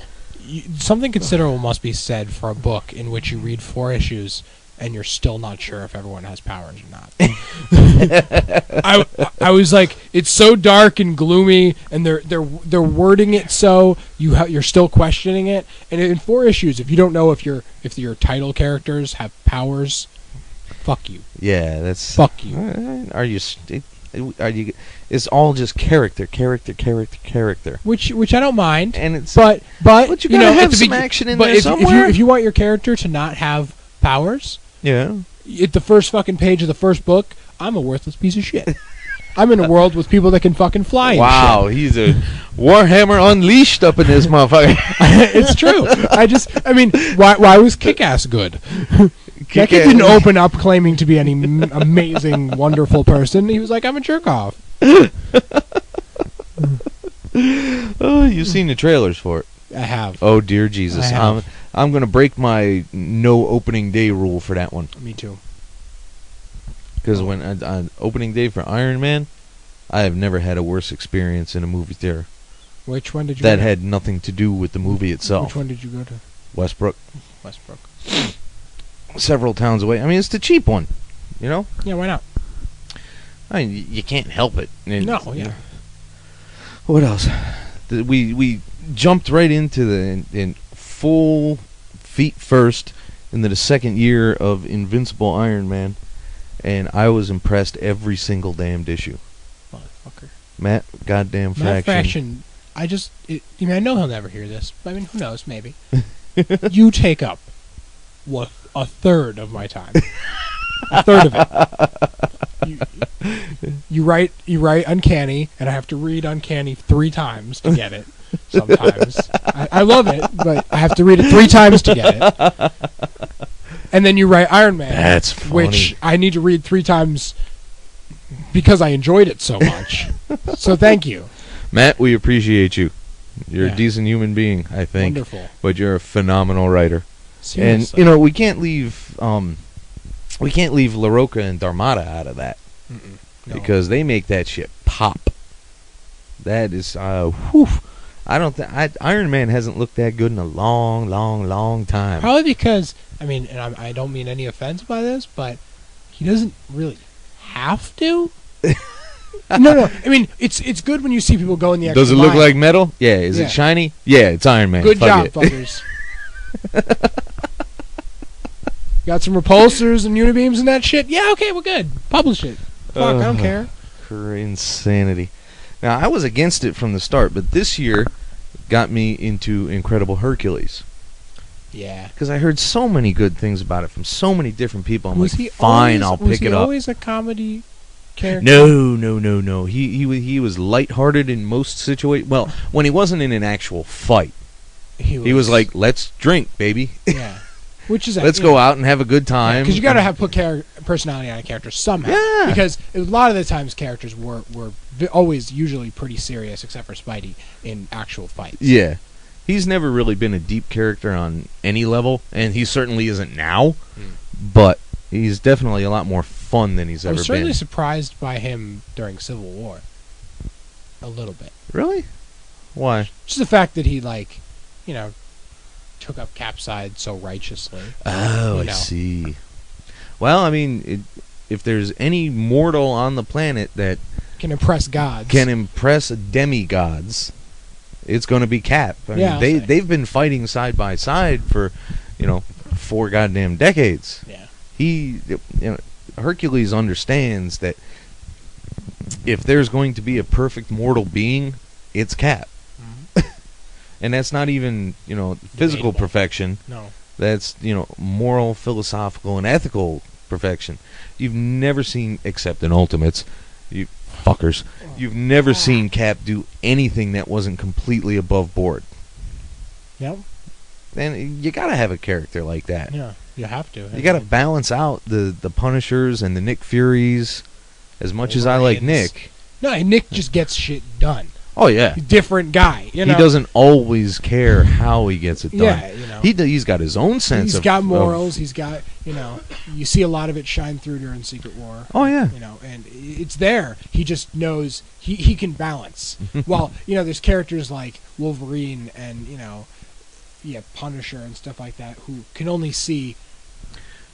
Something considerable must be said for a book in which you read 4 issues and you're still not sure if everyone has powers or not. I was like, it's so dark and gloomy, and they're wording it so you're still questioning it. And in 4 issues, if you don't know if your title characters have powers fuck you. Yeah, that's... Fuck you. Are you... It's all just character. Which I don't mind. And it's... But you gotta have at the some begin- action in but there if, somewhere. If you want your character to not have powers, Yeah. at the first fucking page of the first book, I'm a worthless piece of shit. I'm in a world with people that can fucking fly. Wow, and shit. he's a Warhammer Unleashed up in this motherfucker. It's true. I mean, why was Kick-Ass good? That kid didn't open up claiming to be any amazing, wonderful person. He was like, I'm a jerk off. Oh, you've seen the trailers for it. I have. Oh, dear Jesus. I have. I'm going to break my no opening day rule for that one. Me too. Because when on opening day for Iron Man, I have never had a worse experience in a movie theater. Which one did you That go to? had nothing to do with the movie itself. Which one did you go to? Westbrook. Westbrook. Several towns away. I mean, it's the cheap one. You know? Yeah, why not? I mean, you can't help it. No, yeah. What else? We jumped right into the in full feet first into the second year of Invincible Iron Man, and I was impressed every single damned issue. Motherfucker. Matt goddamn Matt Fraction. Fraction, I mean, I know he'll never hear this. But I mean, who knows, maybe. You take up what, a third of my time. A third of it. You write Uncanny, and I have to read Uncanny 3 times to get it. Sometimes I love it, but I have to read it 3 times to get it. And then you write Iron Man, That's funny. which I need to read 3 times because I enjoyed it so much. So thank you. Matt, we appreciate you. You're Yeah. a decent human being, I think. Wonderful. But you're a phenomenal writer. Seriously. And you know, we can't leave LaRocca and Darmada out of that. No. Because they make that shit pop. That is, whew. I don't think Iron Man hasn't looked that good in a long time. Probably because, I mean, and I don't mean any offense by this, but he doesn't really have to. No. I mean, it's good when you see people go in the extra Does it look mile. like metal? Yeah. Is Yeah. it shiny? Yeah, it's Iron Man. Good Fuck job, it. fuckers. Got some repulsors and unibeams and that shit? Yeah, okay, we're good. Publish it. Fuck, I don't care. Insanity. Now, I was against it from the start, but this year got me into Incredible Hercules. Yeah. Because I heard so many good things about it from so many different people. I'm Was like, he fine, always, I'll was pick he it up. always a comedy character? No. He was lighthearted in most situations. Well, when he wasn't in an actual fight, he was like, "Let's drink, baby. Yeah. Which is Let's go out and have a good time." because you got to have put personality on a character somehow. Yeah. Because a lot of the times characters were always usually pretty serious, except for Spidey in actual fights. Yeah. He's never really been a deep character on any level, and he certainly isn't now. But he's definitely a lot more fun than he's I ever was certainly been. surprised by him during Civil War. A little bit. Really? Why? Just the fact that he, took up Cap's side so righteously. Oh, You I know. see. Well, I mean, if there's any mortal on the planet that Can impress gods. can impress demigods, it's going to be Cap. I mean, Yeah, I'll say. they've been fighting side by side for, 4 goddamn decades. Yeah. Hercules understands that if there's going to be a perfect mortal being, it's Cap. And that's not even, physical Debatable. perfection. No. That's, moral, philosophical, and ethical perfection. You've never seen, except in Ultimates, you fuckers, you've never seen Cap do anything that wasn't completely above board. Yep. And you gotta have a character like that. Yeah. You have to. You gotta balance out the Punishers and the Nick Furies. As much as I like Wolverines. Nick. No, Nick just gets shit done. Oh, yeah. Different guy. You know? He doesn't always care how he gets it done. Yeah, He's got his own sense He's of... got of- morals. He's got, you see a lot of it shine through during Secret War. Oh, yeah. And it's there. He just knows he can balance. While, there's characters like Wolverine and, Punisher and stuff like that who can only see...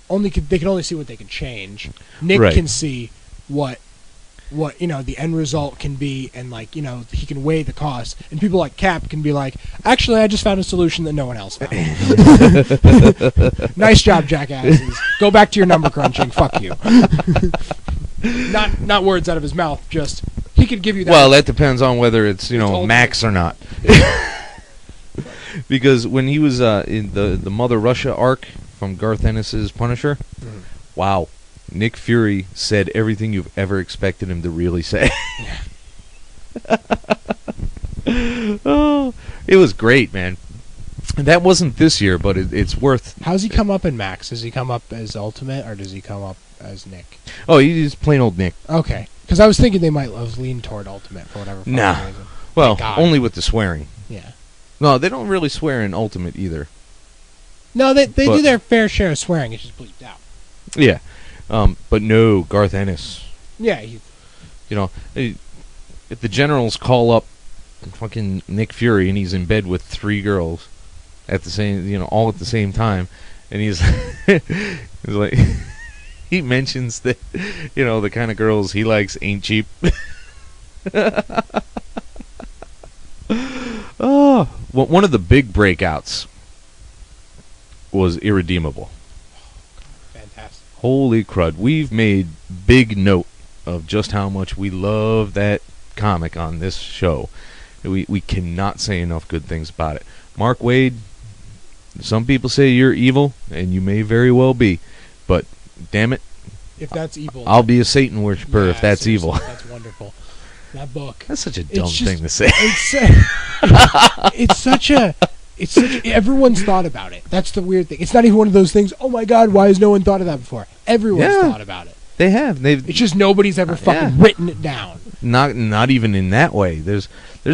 they can only see what they can change. Nick Right. can see what what the end result can be, and like he can weigh the cost, and people like Cap can be like, actually I just found a solution that no one else found. Nice job, jackasses. Go back to your number crunching. Fuck you. Not words out of his mouth, just he could give you that. Well, that depends on whether it's ultimate. Max or not. Because when he was in the Mother Russia arc from Garth Ennis's Punisher, wow, Nick Fury said everything you've ever expected him to really say. Oh, it was great, man. And that wasn't this year, but it's worth. How's he come up in Max? Does he come up as Ultimate, or does he come up as Nick? Oh, he's plain old Nick. Okay, because I was thinking they might have leaned toward Ultimate for whatever fucking Nah. reason. Well, God. only with the swearing. Yeah. No, they don't really swear in Ultimate either. No, they But- do their fair share of swearing. It's just bleeped out. Yeah. But no, Garth Ennis. Yeah. If the generals call up fucking Nick Fury and he's in bed with 3 girls at the same, all at the same time, and he's, he's like, he mentions that, the kind of girls he likes ain't cheap. Oh, well, one of the big breakouts was Irredeemable. Fantastic. Holy crud. We've made big note of just how much we love that comic on this show. We cannot say enough good things about it. Mark Waid, some people say you're evil, and you may very well be, but damn it, If that's evil, I'll be a Satan worshiper if that's seriously, evil. That's wonderful. That book. That's such a dumb just- thing to say. It's such everyone's thought about it. That's the weird thing. It's not even one of those things, oh my god, why has no one thought of that before? Everyone's Yeah. thought about it. They have. They've It's just nobody's ever fucking written it down. not even in that way. There's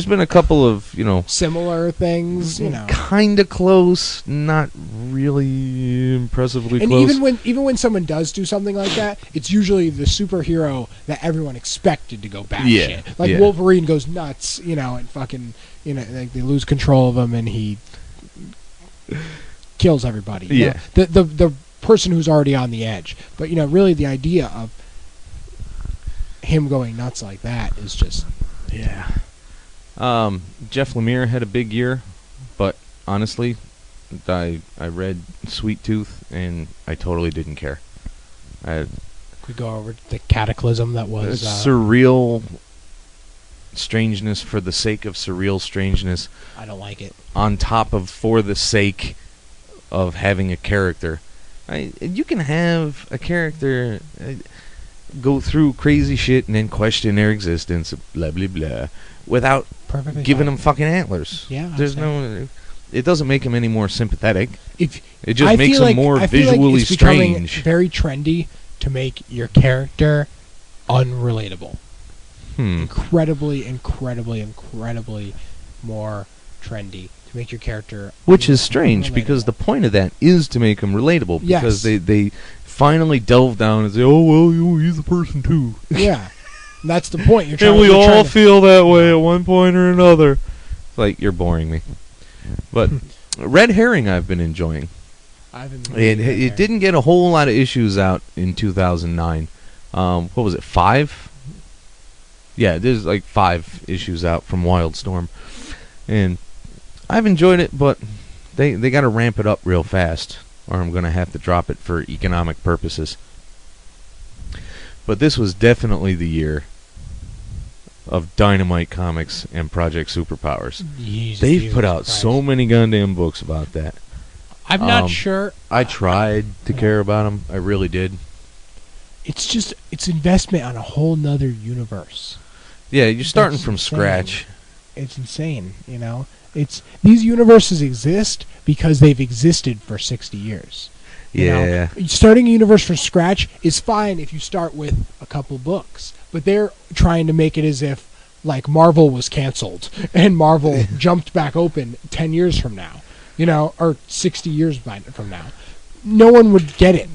been a couple of, Similar things, kind of close, not really impressively And close. even when someone does do something like that, it's usually the superhero that everyone expected to go batshit. Yeah, Like yeah. Wolverine goes nuts, and fucking, like they lose control of him and he kills everybody. Yeah. The person who's already on the edge. But really the idea of him going nuts like that is just Yeah. Jeff Lemire had a big year, but honestly, I read Sweet Tooth and I totally didn't care. we go over the cataclysm that was surreal strangeness for the sake of surreal strangeness, I don't like it. on top of for the sake of having a character. You can have a character go through crazy shit and then question their existence, blah blah blah, without Perfectly giving fine. them fucking antlers. Yeah, There's no. It doesn't make him any more sympathetic. If It just I makes feel him more I feel visually like it's becoming strange. very trendy to make your character unrelatable. Incredibly more trendy to make your character. Which is strange because the point of that is to make him relatable. Because Yes. they finally delve down and say, "Oh well, he's a person too." Yeah, that's the point. You're trying. And we you're all trying to- feel that way at one point or another. It's like, you're boring me. But Red Herring I've been enjoying. I've been It didn't get a whole lot of issues out in 2009. What was it, 5? Yeah, there's like 5 issues out from Wildstorm. And I've enjoyed it, but they got to ramp it up real fast, or I'm going to have to drop it for economic purposes. But this was definitely the year of Dynamite Comics and Project Superpowers. They've put out so many goddamn books about that. I'm not sure. I tried to care about them. I really did. It's investment on a whole nother universe. Yeah, you're starting That's from insane. scratch. It's insane. It's these universes exist because they've existed for 60 years. Yeah. Starting a universe from scratch is fine if you start with a couple books, but they're trying to make it as if like Marvel was canceled and Marvel jumped back open 10 years from now, or 60 years from now. No one would get it.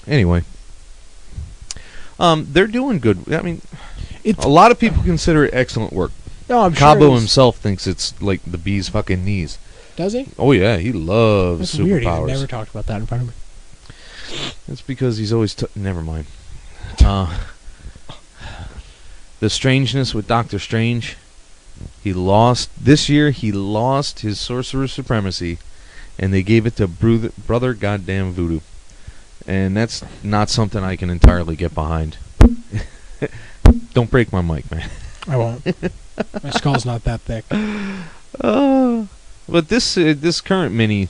Anyway. They're doing good. I mean, It's a lot of people consider it excellent work. no, I'm Cabo sure. himself thinks it's like the bee's fucking knees. Does he? Oh yeah, he loves That's weird. He's superpowers. never talked about that in front of me. It's because he's always never mind. the strangeness with Doctor Strange. This year he lost his Sorcerer Supremacy, and they gave it to Brother Goddamn Voodoo. And that's not something I can entirely get behind. Don't break my mic, man. I won't. My skull's not that thick. But this current mini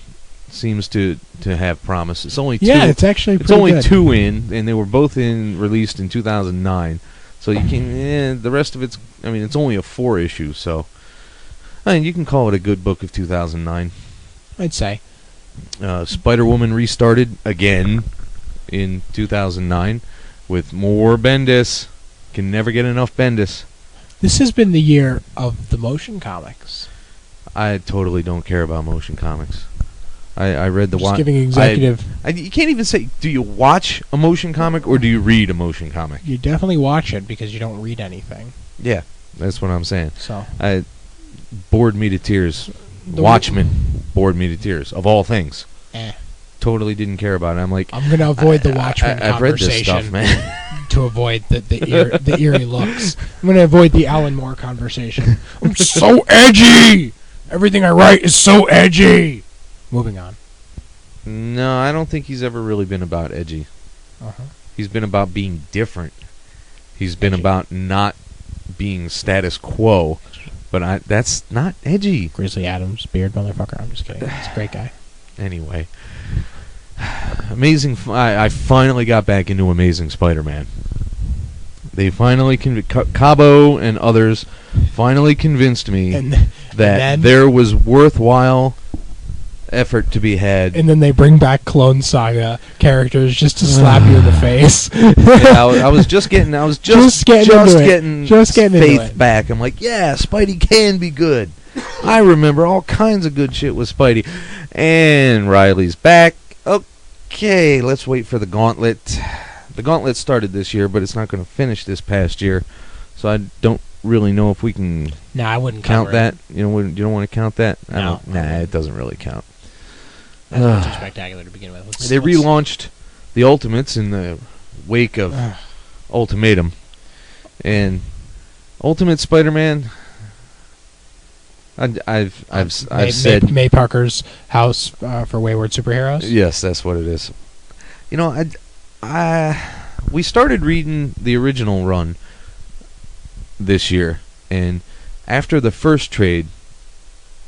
seems to have promise. It's only two. Yeah, it's actually pretty it's only good. 2 in, and they were both released in 2009. So you can the rest of it's only a 4 issue, so you can call it a good book of 2009. I'd say. Spider-Woman restarted again in 2009 with more Bendis. Can never get enough Bendis. This has been the year of the motion comics. I totally don't care about motion comics. I read the Just giving executive. you can't even say, do you watch a motion comic or do you read a motion comic? You definitely watch it because you don't read anything. Yeah, that's what I'm saying. So Bored me to tears. Watchmen bored me to tears, of all things. Totally didn't care about it. I'm like, I'm gonna avoid the Watchmen I've read this conversation stuff, man. to avoid the eerie looks. I'm gonna avoid the Alan Moore conversation. I'm so edgy. Everything I write is so edgy. Moving on. No, I don't think he's ever really been about edgy. He's been about being different. He's been about not being status quo. But that's not edgy. Grizzly Adams, beard motherfucker. I'm just kidding. He's a great guy. Anyway. I finally got back into Amazing Spider-Man. They finally Cabo and others finally convinced me that there was worthwhile effort to be had. And then they bring back Clone Saga characters just to slap you in the face. Yeah, I was just getting faith back. I'm like, yeah, Spidey can be good. I remember all kinds of good shit with Spidey. And Riley's back. Okay, let's wait for the Gauntlet. The Gauntlet started this year, but it's not going to finish this past year. So I don't really know if we can I wouldn't count cover that. It. You don't want to count that? No. It doesn't really count. That's not too spectacular to begin with. They relaunched the Ultimates in the wake of Ultimatum, and Ultimate Spider-Man. I've said May Parker's House for Wayward Superheroes. Yes, that's what it is. We started reading the original run this year, and after the first trade,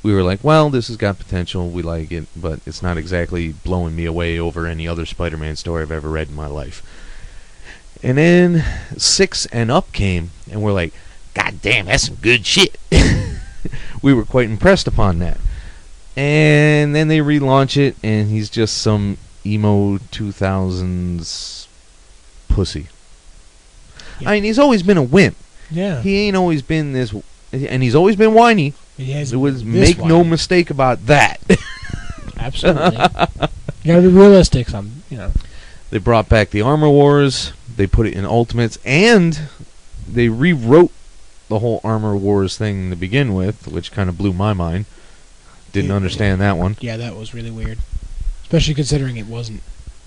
we were like, well, this has got potential, we like it, but it's not exactly blowing me away over any other Spider-Man story I've ever read in my life. And then 6 and up came, and we're like, God damn, that's some good shit. We were quite impressed upon that. And then they relaunch it, and he's just some emo 2000s pussy. Yeah. I mean, he's always been a wimp. Yeah. He ain't always been this, and he's always been whiny. Make no mistake about that. Absolutely. You gotta be realistic. They brought back the Armor Wars. They put it in Ultimates, and they rewrote the whole Armor Wars thing to begin with, which kind of blew my mind. Didn't understand that one. Yeah, that was really weird, especially considering it wasn't.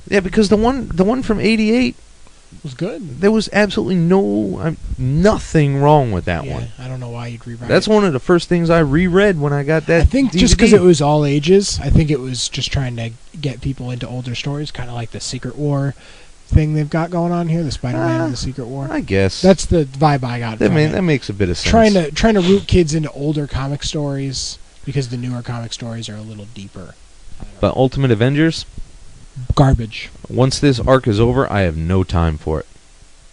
Yeah, because the one from '88 was good. There was absolutely nothing wrong with that one. I don't know why you'd rewrite That's it. one of the first things I reread when I got that. I think DVD. just because it was all ages, I think it was just trying to get people into older stories, kind of like the Secret War thing they've got going on here, the Spider-Man and the Secret War. I guess that's the vibe I got. That makes a bit of sense. Trying to root kids into older comic stories because the newer comic stories are a little deeper. But Ultimate Avengers, garbage. Once this arc is over, I have no time for it.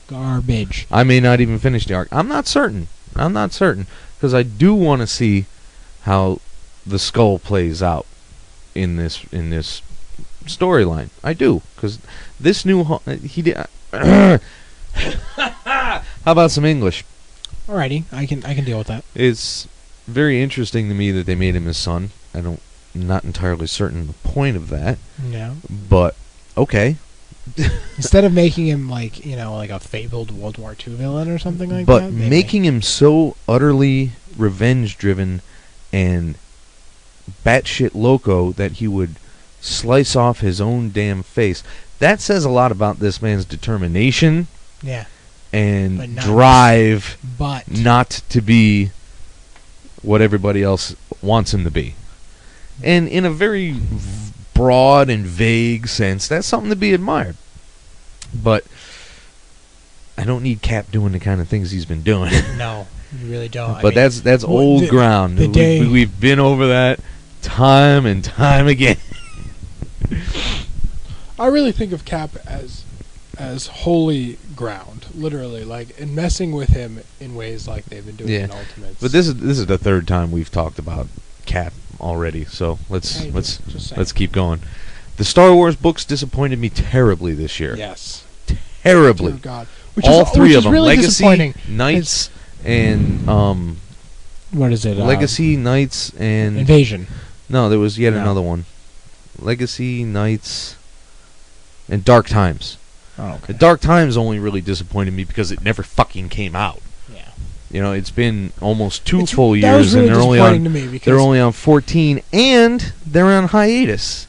Garbage. I may not even finish the arc. I'm not certain because I do want to see how the Skull plays out in this storyline. I do, because this new he did. How about some English? Alrighty, I can deal with that. It's very interesting to me that they made him his son. I'm not entirely certain the point of that. No. But okay. Instead of making him like a fabled World War II villain or something like that, but making him so utterly revenge-driven and batshit loco that he would slice off his own damn face. That says a lot about this man's determination. Yeah. and But not- drive But not to be what everybody else wants him to be. And in a very broad and vague sense, that's something to be admired. But I don't need Cap doing the kind of things he's been doing. no, you really don't. But that's well, old ground. the day- We've been over that time and time again. I really think of Cap as holy ground, literally, like, and messing with him in ways like they've been doing Yeah. in Ultimates. But this is the third time we've talked about Cap already, so let's Hey, let's just saying. let's keep going. The Star Wars books disappointed me terribly this year. yes, Terribly. dear God, All three which of is them: really Legacy, disappointing. Knights, and What is it? Legacy, Knights, and Invasion. no, there was yet No. another one. Legacy, Knights, and Dark Times. Oh, The Dark Times only really disappointed me because it never fucking came out. Yeah. You know, it's been almost 2 It's- full that years, was really and they're only disappointing on to me because they're only on 14, and they're on hiatus.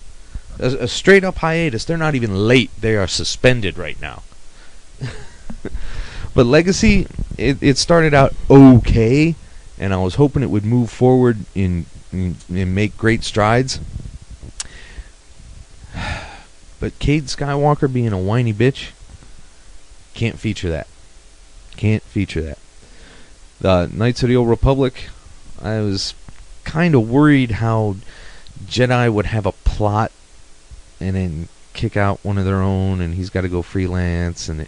A straight up hiatus. They're not even late. They are suspended right now. But Legacy, it started out okay, and I was hoping it would move forward and make great strides. But Cade Skywalker being a whiny bitch, can't feature that. Can't feature that. The Knights of the Old Republic, I was kind of worried how Jedi would have a plot and then kick out one of their own, and he's got to go freelance, and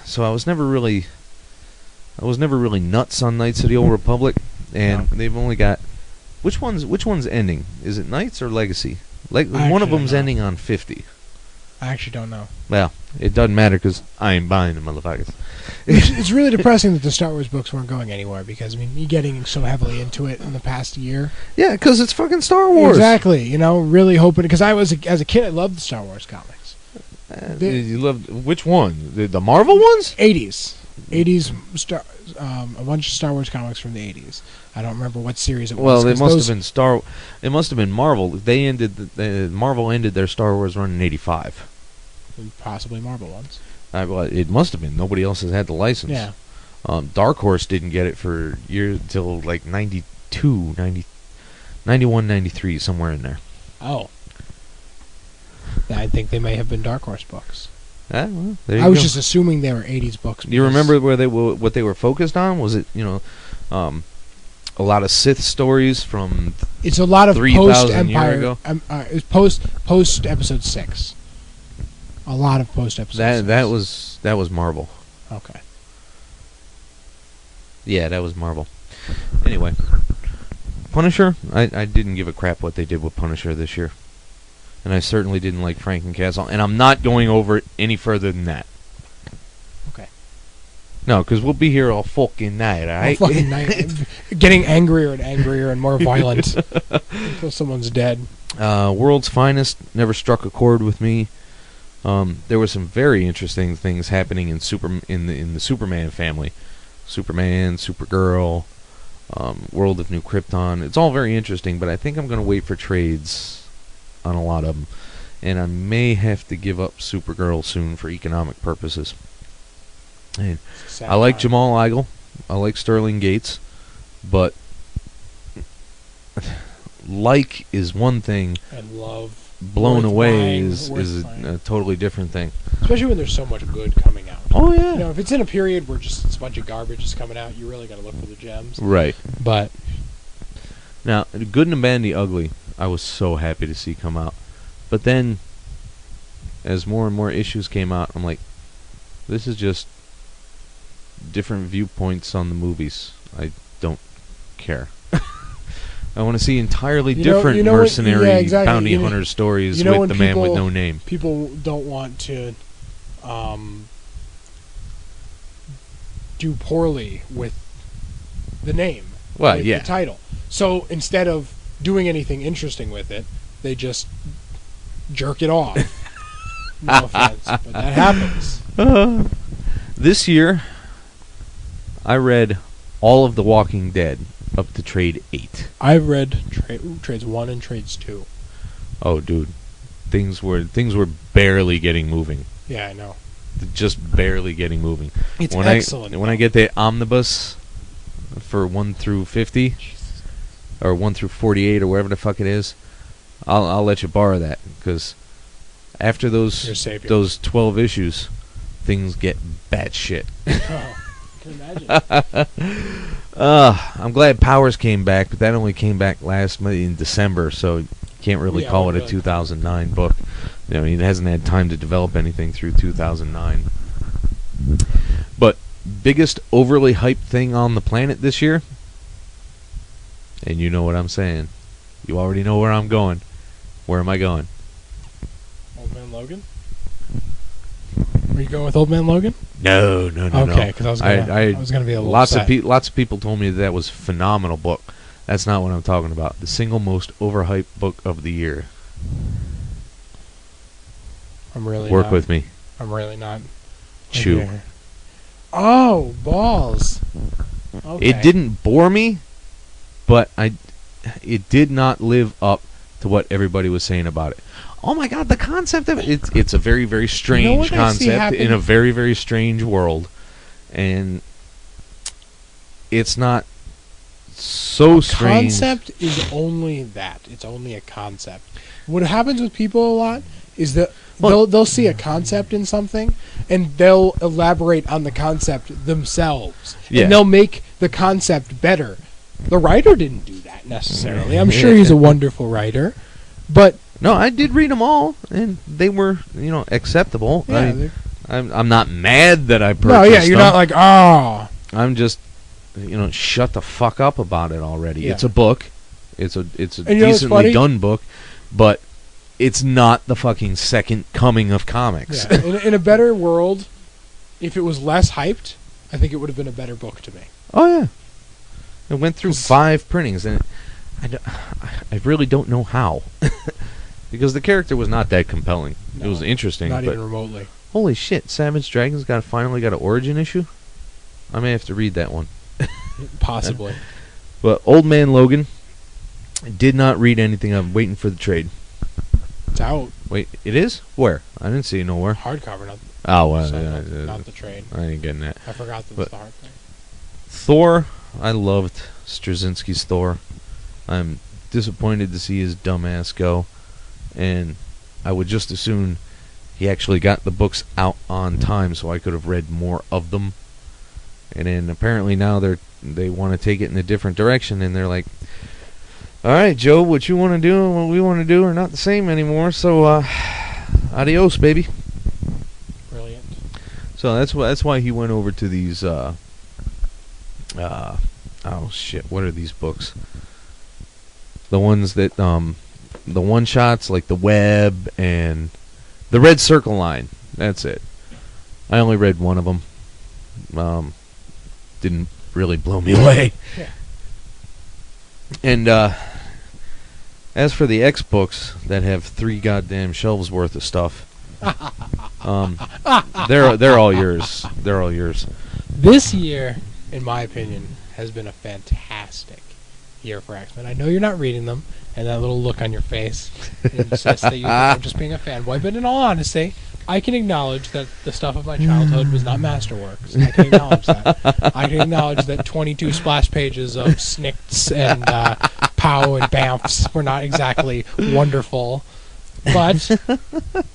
so I was never really nuts on Knights of the Old Republic, and No. they've only got which one's ending? Is it Knights or Legacy? I One of actually don't them's know. ending on 50. I actually don't know. Well, it doesn't matter because I ain't buying them, motherfuckers. It's really depressing that the Star Wars books weren't going anywhere because, I mean, me getting so heavily into it in the past year. Yeah, because it's fucking Star Wars. Exactly. You know, really hoping, because as a kid, I loved the Star Wars comics. You love which one? The Marvel ones? 80s. 80s, a bunch of Star Wars comics from the 80s. I don't remember what series it was. Well, it 'cause must those- have been It must have been Marvel. They ended Marvel ended their Star Wars run in '85. Possibly Marvel ones. Well, it must have been. Nobody else has had the license. Yeah. Dark Horse didn't get it for years till like 92, 91, 93, somewhere in there. Oh. I think they may have been Dark Horse books. Well, there you I was go. just assuming they were 80s books. Do you because- remember what they were focused on? Was it a lot of Sith stories from? It's a lot of 3,000 years post-Empire. ago? It's post Episode 6. A lot of post-Episode 6. That was Marvel. Okay. Yeah, that was Marvel. Anyway, Punisher, I didn't give a crap what they did with Punisher this year. And I certainly didn't like Frankencastle. And I'm not going over it any further than that. Okay. No, because we'll be here all fucking night, alright? All fucking night, getting angrier and angrier and more violent until someone's dead. World's Finest never struck a chord with me. There were some very interesting things happening in the Superman family. Superman, Supergirl, World of New Krypton. It's all very interesting, but I think I'm going to wait for trades on a lot of them. And I may have to give up Supergirl soon for economic purposes. And I like Jamal Igle. I like Sterling Gates. But like is one thing. And love. Blown Worth away buying, is worth a buying. totally different thing. Especially when there's so much good coming out. Oh yeah. You know, if it's in a period where just it's a bunch of garbage is coming out, you really got to look for the gems. Right. But Now, Good and the Bad and the Ugly, I was so happy to see come out. But then, as more and more issues came out, I'm like, this is just different viewpoints on the movies. I don't care. I want to see entirely different mercenary yeah, exactly. bounty hunter stories when with the man with people- no name. people don't want to do poorly with the name. Well, with yeah. the title. So instead of doing anything interesting with it, they just jerk it off. No offense, but that happens. This year, I read all of The Walking Dead up to trade 8. I've read trades 1 and trades 2. Oh, dude, things were barely getting moving. Yeah, I know. just barely getting moving. It's when excellent. When I get the omnibus for 1 through 50 or 1 through 48 or whatever the fuck it is, I'll let you borrow that, because after Your those savior. 12 issues, things get batshit. Oh, I can imagine. I'm glad Powers came back, but that only came back last month in December, so you can't really Yeah, call it we're a good. 2009 book. You know, he hasn't had time to develop anything through 2009. But biggest overly hyped thing on the planet this year, and you know what I'm saying. You already know where I'm going. Where am I going? Old Man Logan? Are you going with Old Man Logan? No. Okay, because I was gonna be a little upset. Lots of people told me that was a phenomenal book. That's not what I'm talking about. The single most overhyped book of the year. I'm really Work not. with me. I'm really not. Chew. Okay. Oh, balls. Okay. It didn't bore me, but it did not live up to what everybody was saying about it. Oh my god, the concept of it's a very, very strange what I see concept happen? in a very, very strange world. And it's not so strange. Concept is only that. It's only a concept. What happens with people a lot is that they'll see a concept in something and they'll elaborate on the concept themselves. Yeah. And they'll make the concept better. The writer didn't do that necessarily. I'm sure he's a wonderful writer, but No, I did read them all, and they were, acceptable. yeah, I mean, I'm not mad that I purchased no, yeah, you're them. not like, oh, I'm just, shut the fuck up about it already. Yeah. It's a book. It's a And you know what's decently funny? done book, but it's not the fucking second coming of comics. yeah. In a better world, if it was less hyped, I think it would have been a better book to me. Oh yeah, it went through 5 printings, and I really don't know how, because the character was not that compelling. It No, was interesting, Not but even remotely. holy shit, Savage Dragon's finally got an origin issue. I may have to read that one. Possibly. But Old Man Logan, did not read anything. I'm waiting for the trade. It's out. Wait, it is? Where? I didn't see it nowhere. Hardcover, not, Oh, well, so yeah, not the trade. I ain't getting that. I forgot that But- was the hard thing. Thor, I loved Straczynski's Thor. I'm disappointed to see his dumbass go, and I would just as soon he actually got the books out on time so I could have read more of them. And then apparently now they want to take it in a different direction, and they're like, all right, Joe, what you want to do and what we want to do are not the same anymore, so adios, baby. Brilliant. So that's why he went over to these oh shit, what are these books? The ones that the one shots like the Web and the Red Circle line. That's it. I only read one of them. Didn't really blow me away. Yeah. And as for the X books that have 3 goddamn shelves worth of stuff, they're all yours. They're all yours. This year, in my opinion, has been a fantastic year for X-Men. I know you're not reading them, and that little look on your face insists that you're just being a fanboy. But in all honesty, I can acknowledge that the stuff of my childhood was not masterworks. I can acknowledge that. I can acknowledge that 22 splash pages of Snicks and Pow and Bamfs were not exactly wonderful. But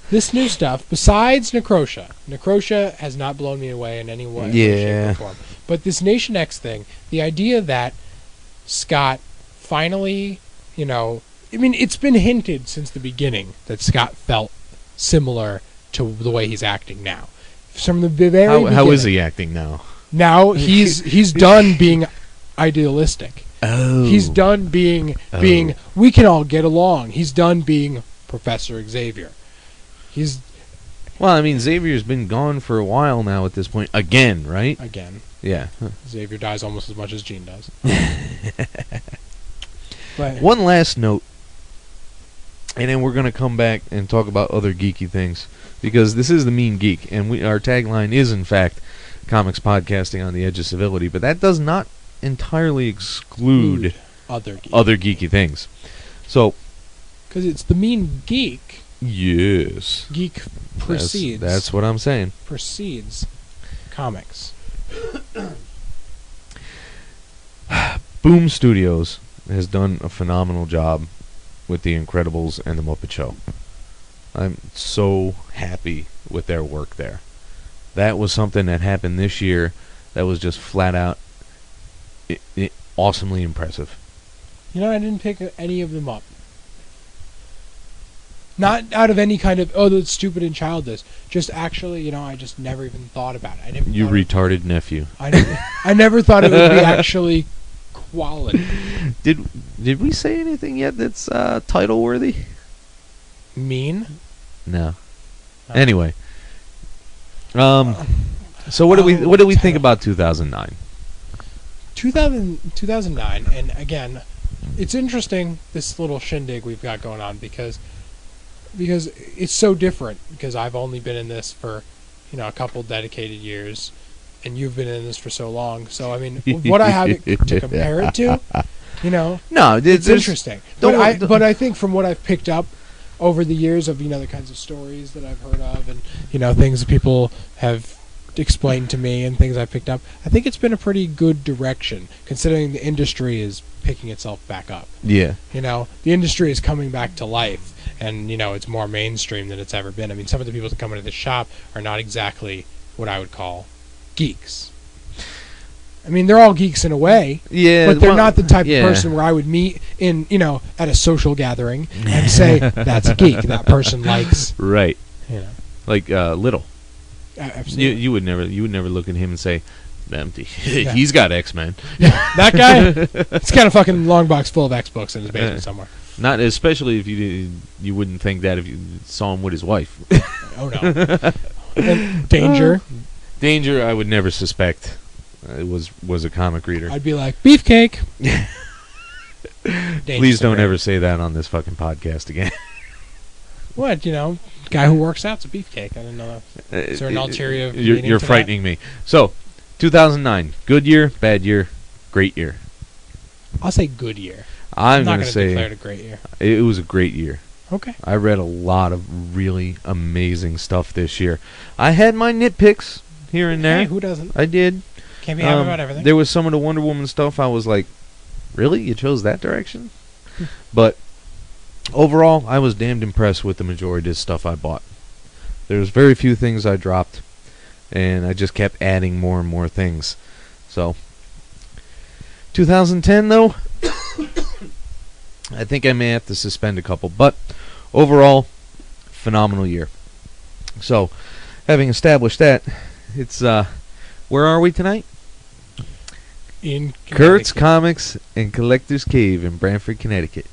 this new stuff, besides Necrosha has not blown me away in any way, Yeah. shape, or form. But this Nation X thing, the idea that Scott finally, it's been hinted since the beginning that Scott felt similar to the way he's acting now. From the very beginning. How is he acting now? Now he's done being idealistic. Oh. He's done being we can all get along. He's done being Professor Xavier. Well, I mean, Xavier's been gone for a while now at this point. Again, right? Again, Yeah. Xavier dies almost as much as Jean does. But One last note, and then we're going to come back and talk about other geeky things, because this is the Mean Geek, and our tagline is, in fact, comics podcasting on the edge of civility, but that does not entirely exclude other geek. other geeky things. So, Because it's the Mean Geek, Yes. Geek precedes. That's what I'm saying. Precedes comics. Boom Studios has done a phenomenal job with The Incredibles and The Muppet Show. I'm so happy with their work there. That was something that happened this year that was just flat out awesomely impressive. You know, I didn't pick any of them up. Not out of any kind of, oh, that's stupid and childish. Just actually, you know, I just never even thought about it. I never You retarded nephew. I never thought it would be actually quality. Did we say anything yet that's title worthy? Mean? No. Oh. Anyway. So what do we think about 2009? 2009, and again, it's interesting, this little shindig we've got going on, because it's so different, because I've only been in this for, you know, a couple dedicated years, and you've been in this for so long. So I mean, what I have to compare it to, you know, no, it's interesting. don't- But I think from what I've picked up over the years of, you know, the kinds of stories that I've heard of, and, you know, things that people have explained to me and things I picked up, I think it's been a pretty good direction, considering the industry is picking itself back up. Yeah. You know, the industry is coming back to life, and, you know, it's more mainstream than it's ever been. I mean, some of the people that come into the shop are not exactly what I would call geeks. I mean, they're all geeks in a way, Yeah. but they're well, not the type yeah. of person where I would meet in, you know, at a social gathering and say, that's a geek. That person likes, Right. you know. Like Little. Absolutely. You would never look at him and say, he's got X-Men. That guy, he's got a fucking long box full of X books in his basement somewhere. Not especially if you wouldn't think that if you saw him with his wife. Oh no. And Danger. Danger, I would never suspect. It was a comic reader. I'd be like, beefcake. Please don't ever say that on this fucking podcast again. What, you know, guy who works out's a beefcake. I didn't know that. Is there an ulterior meaning You're to frightening me. So, 2009, good year, bad year, great year. that? I'll say good year. I'm not going to to say declare it a great year. it was a great year. Okay. I read a lot of really amazing stuff this year. I had my nitpicks here and there. Hey, who doesn't? I did. Can't be happy about everything. There was some of the Wonder Woman stuff I was like, really? You chose that direction? But overall, I was damned impressed with the majority of the stuff I bought. There's very few things I dropped, and I just kept adding more and more things. So, 2010 though, I think I may have to suspend a couple, but overall, phenomenal year. So, having established that, it's where are we tonight? In Kurt's Connecticut. Comics and Collector's Cave in Brantford, Connecticut.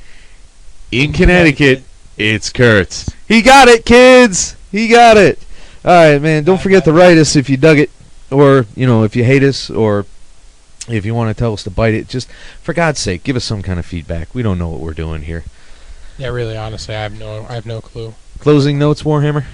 In Connecticut, it's Kurt's. He got it, kids! He got it! Alright, man, don't forget to write us if you dug it, or, you know, if you hate us, or if you want to tell us to bite it. Just, for God's sake, give us some kind of feedback. We don't know what we're doing here. Yeah, really, honestly, I have no clue. Closing notes, Warhammer?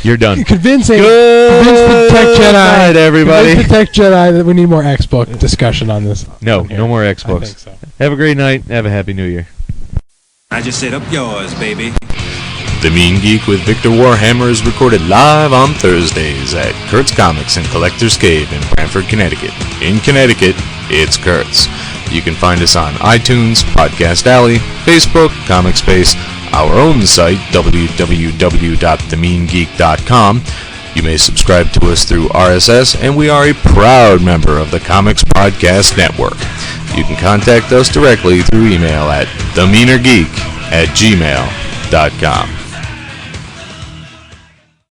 You're done. Convince the Good Tech Jedi. night, everybody. Convince the Tech Jedi that we need more X-Book discussion on this. No, on here. no more I Xbox. think so. Have a great night. Have a happy New Year. I just said up yours, baby. The Mean Geek with Victor Warhammer is recorded live on Thursdays at Kurt's Comics and Collector's Cave in Brantford, Connecticut. In Connecticut, it's Kurt's. You can find us on iTunes, Podcast Alley, Facebook, Comic Space, our own site, www.themeangeek.com. You may subscribe to us through RSS, and we are a proud member of the Comics Podcast Network. You can contact us directly through email at themeanergeek@gmail.com.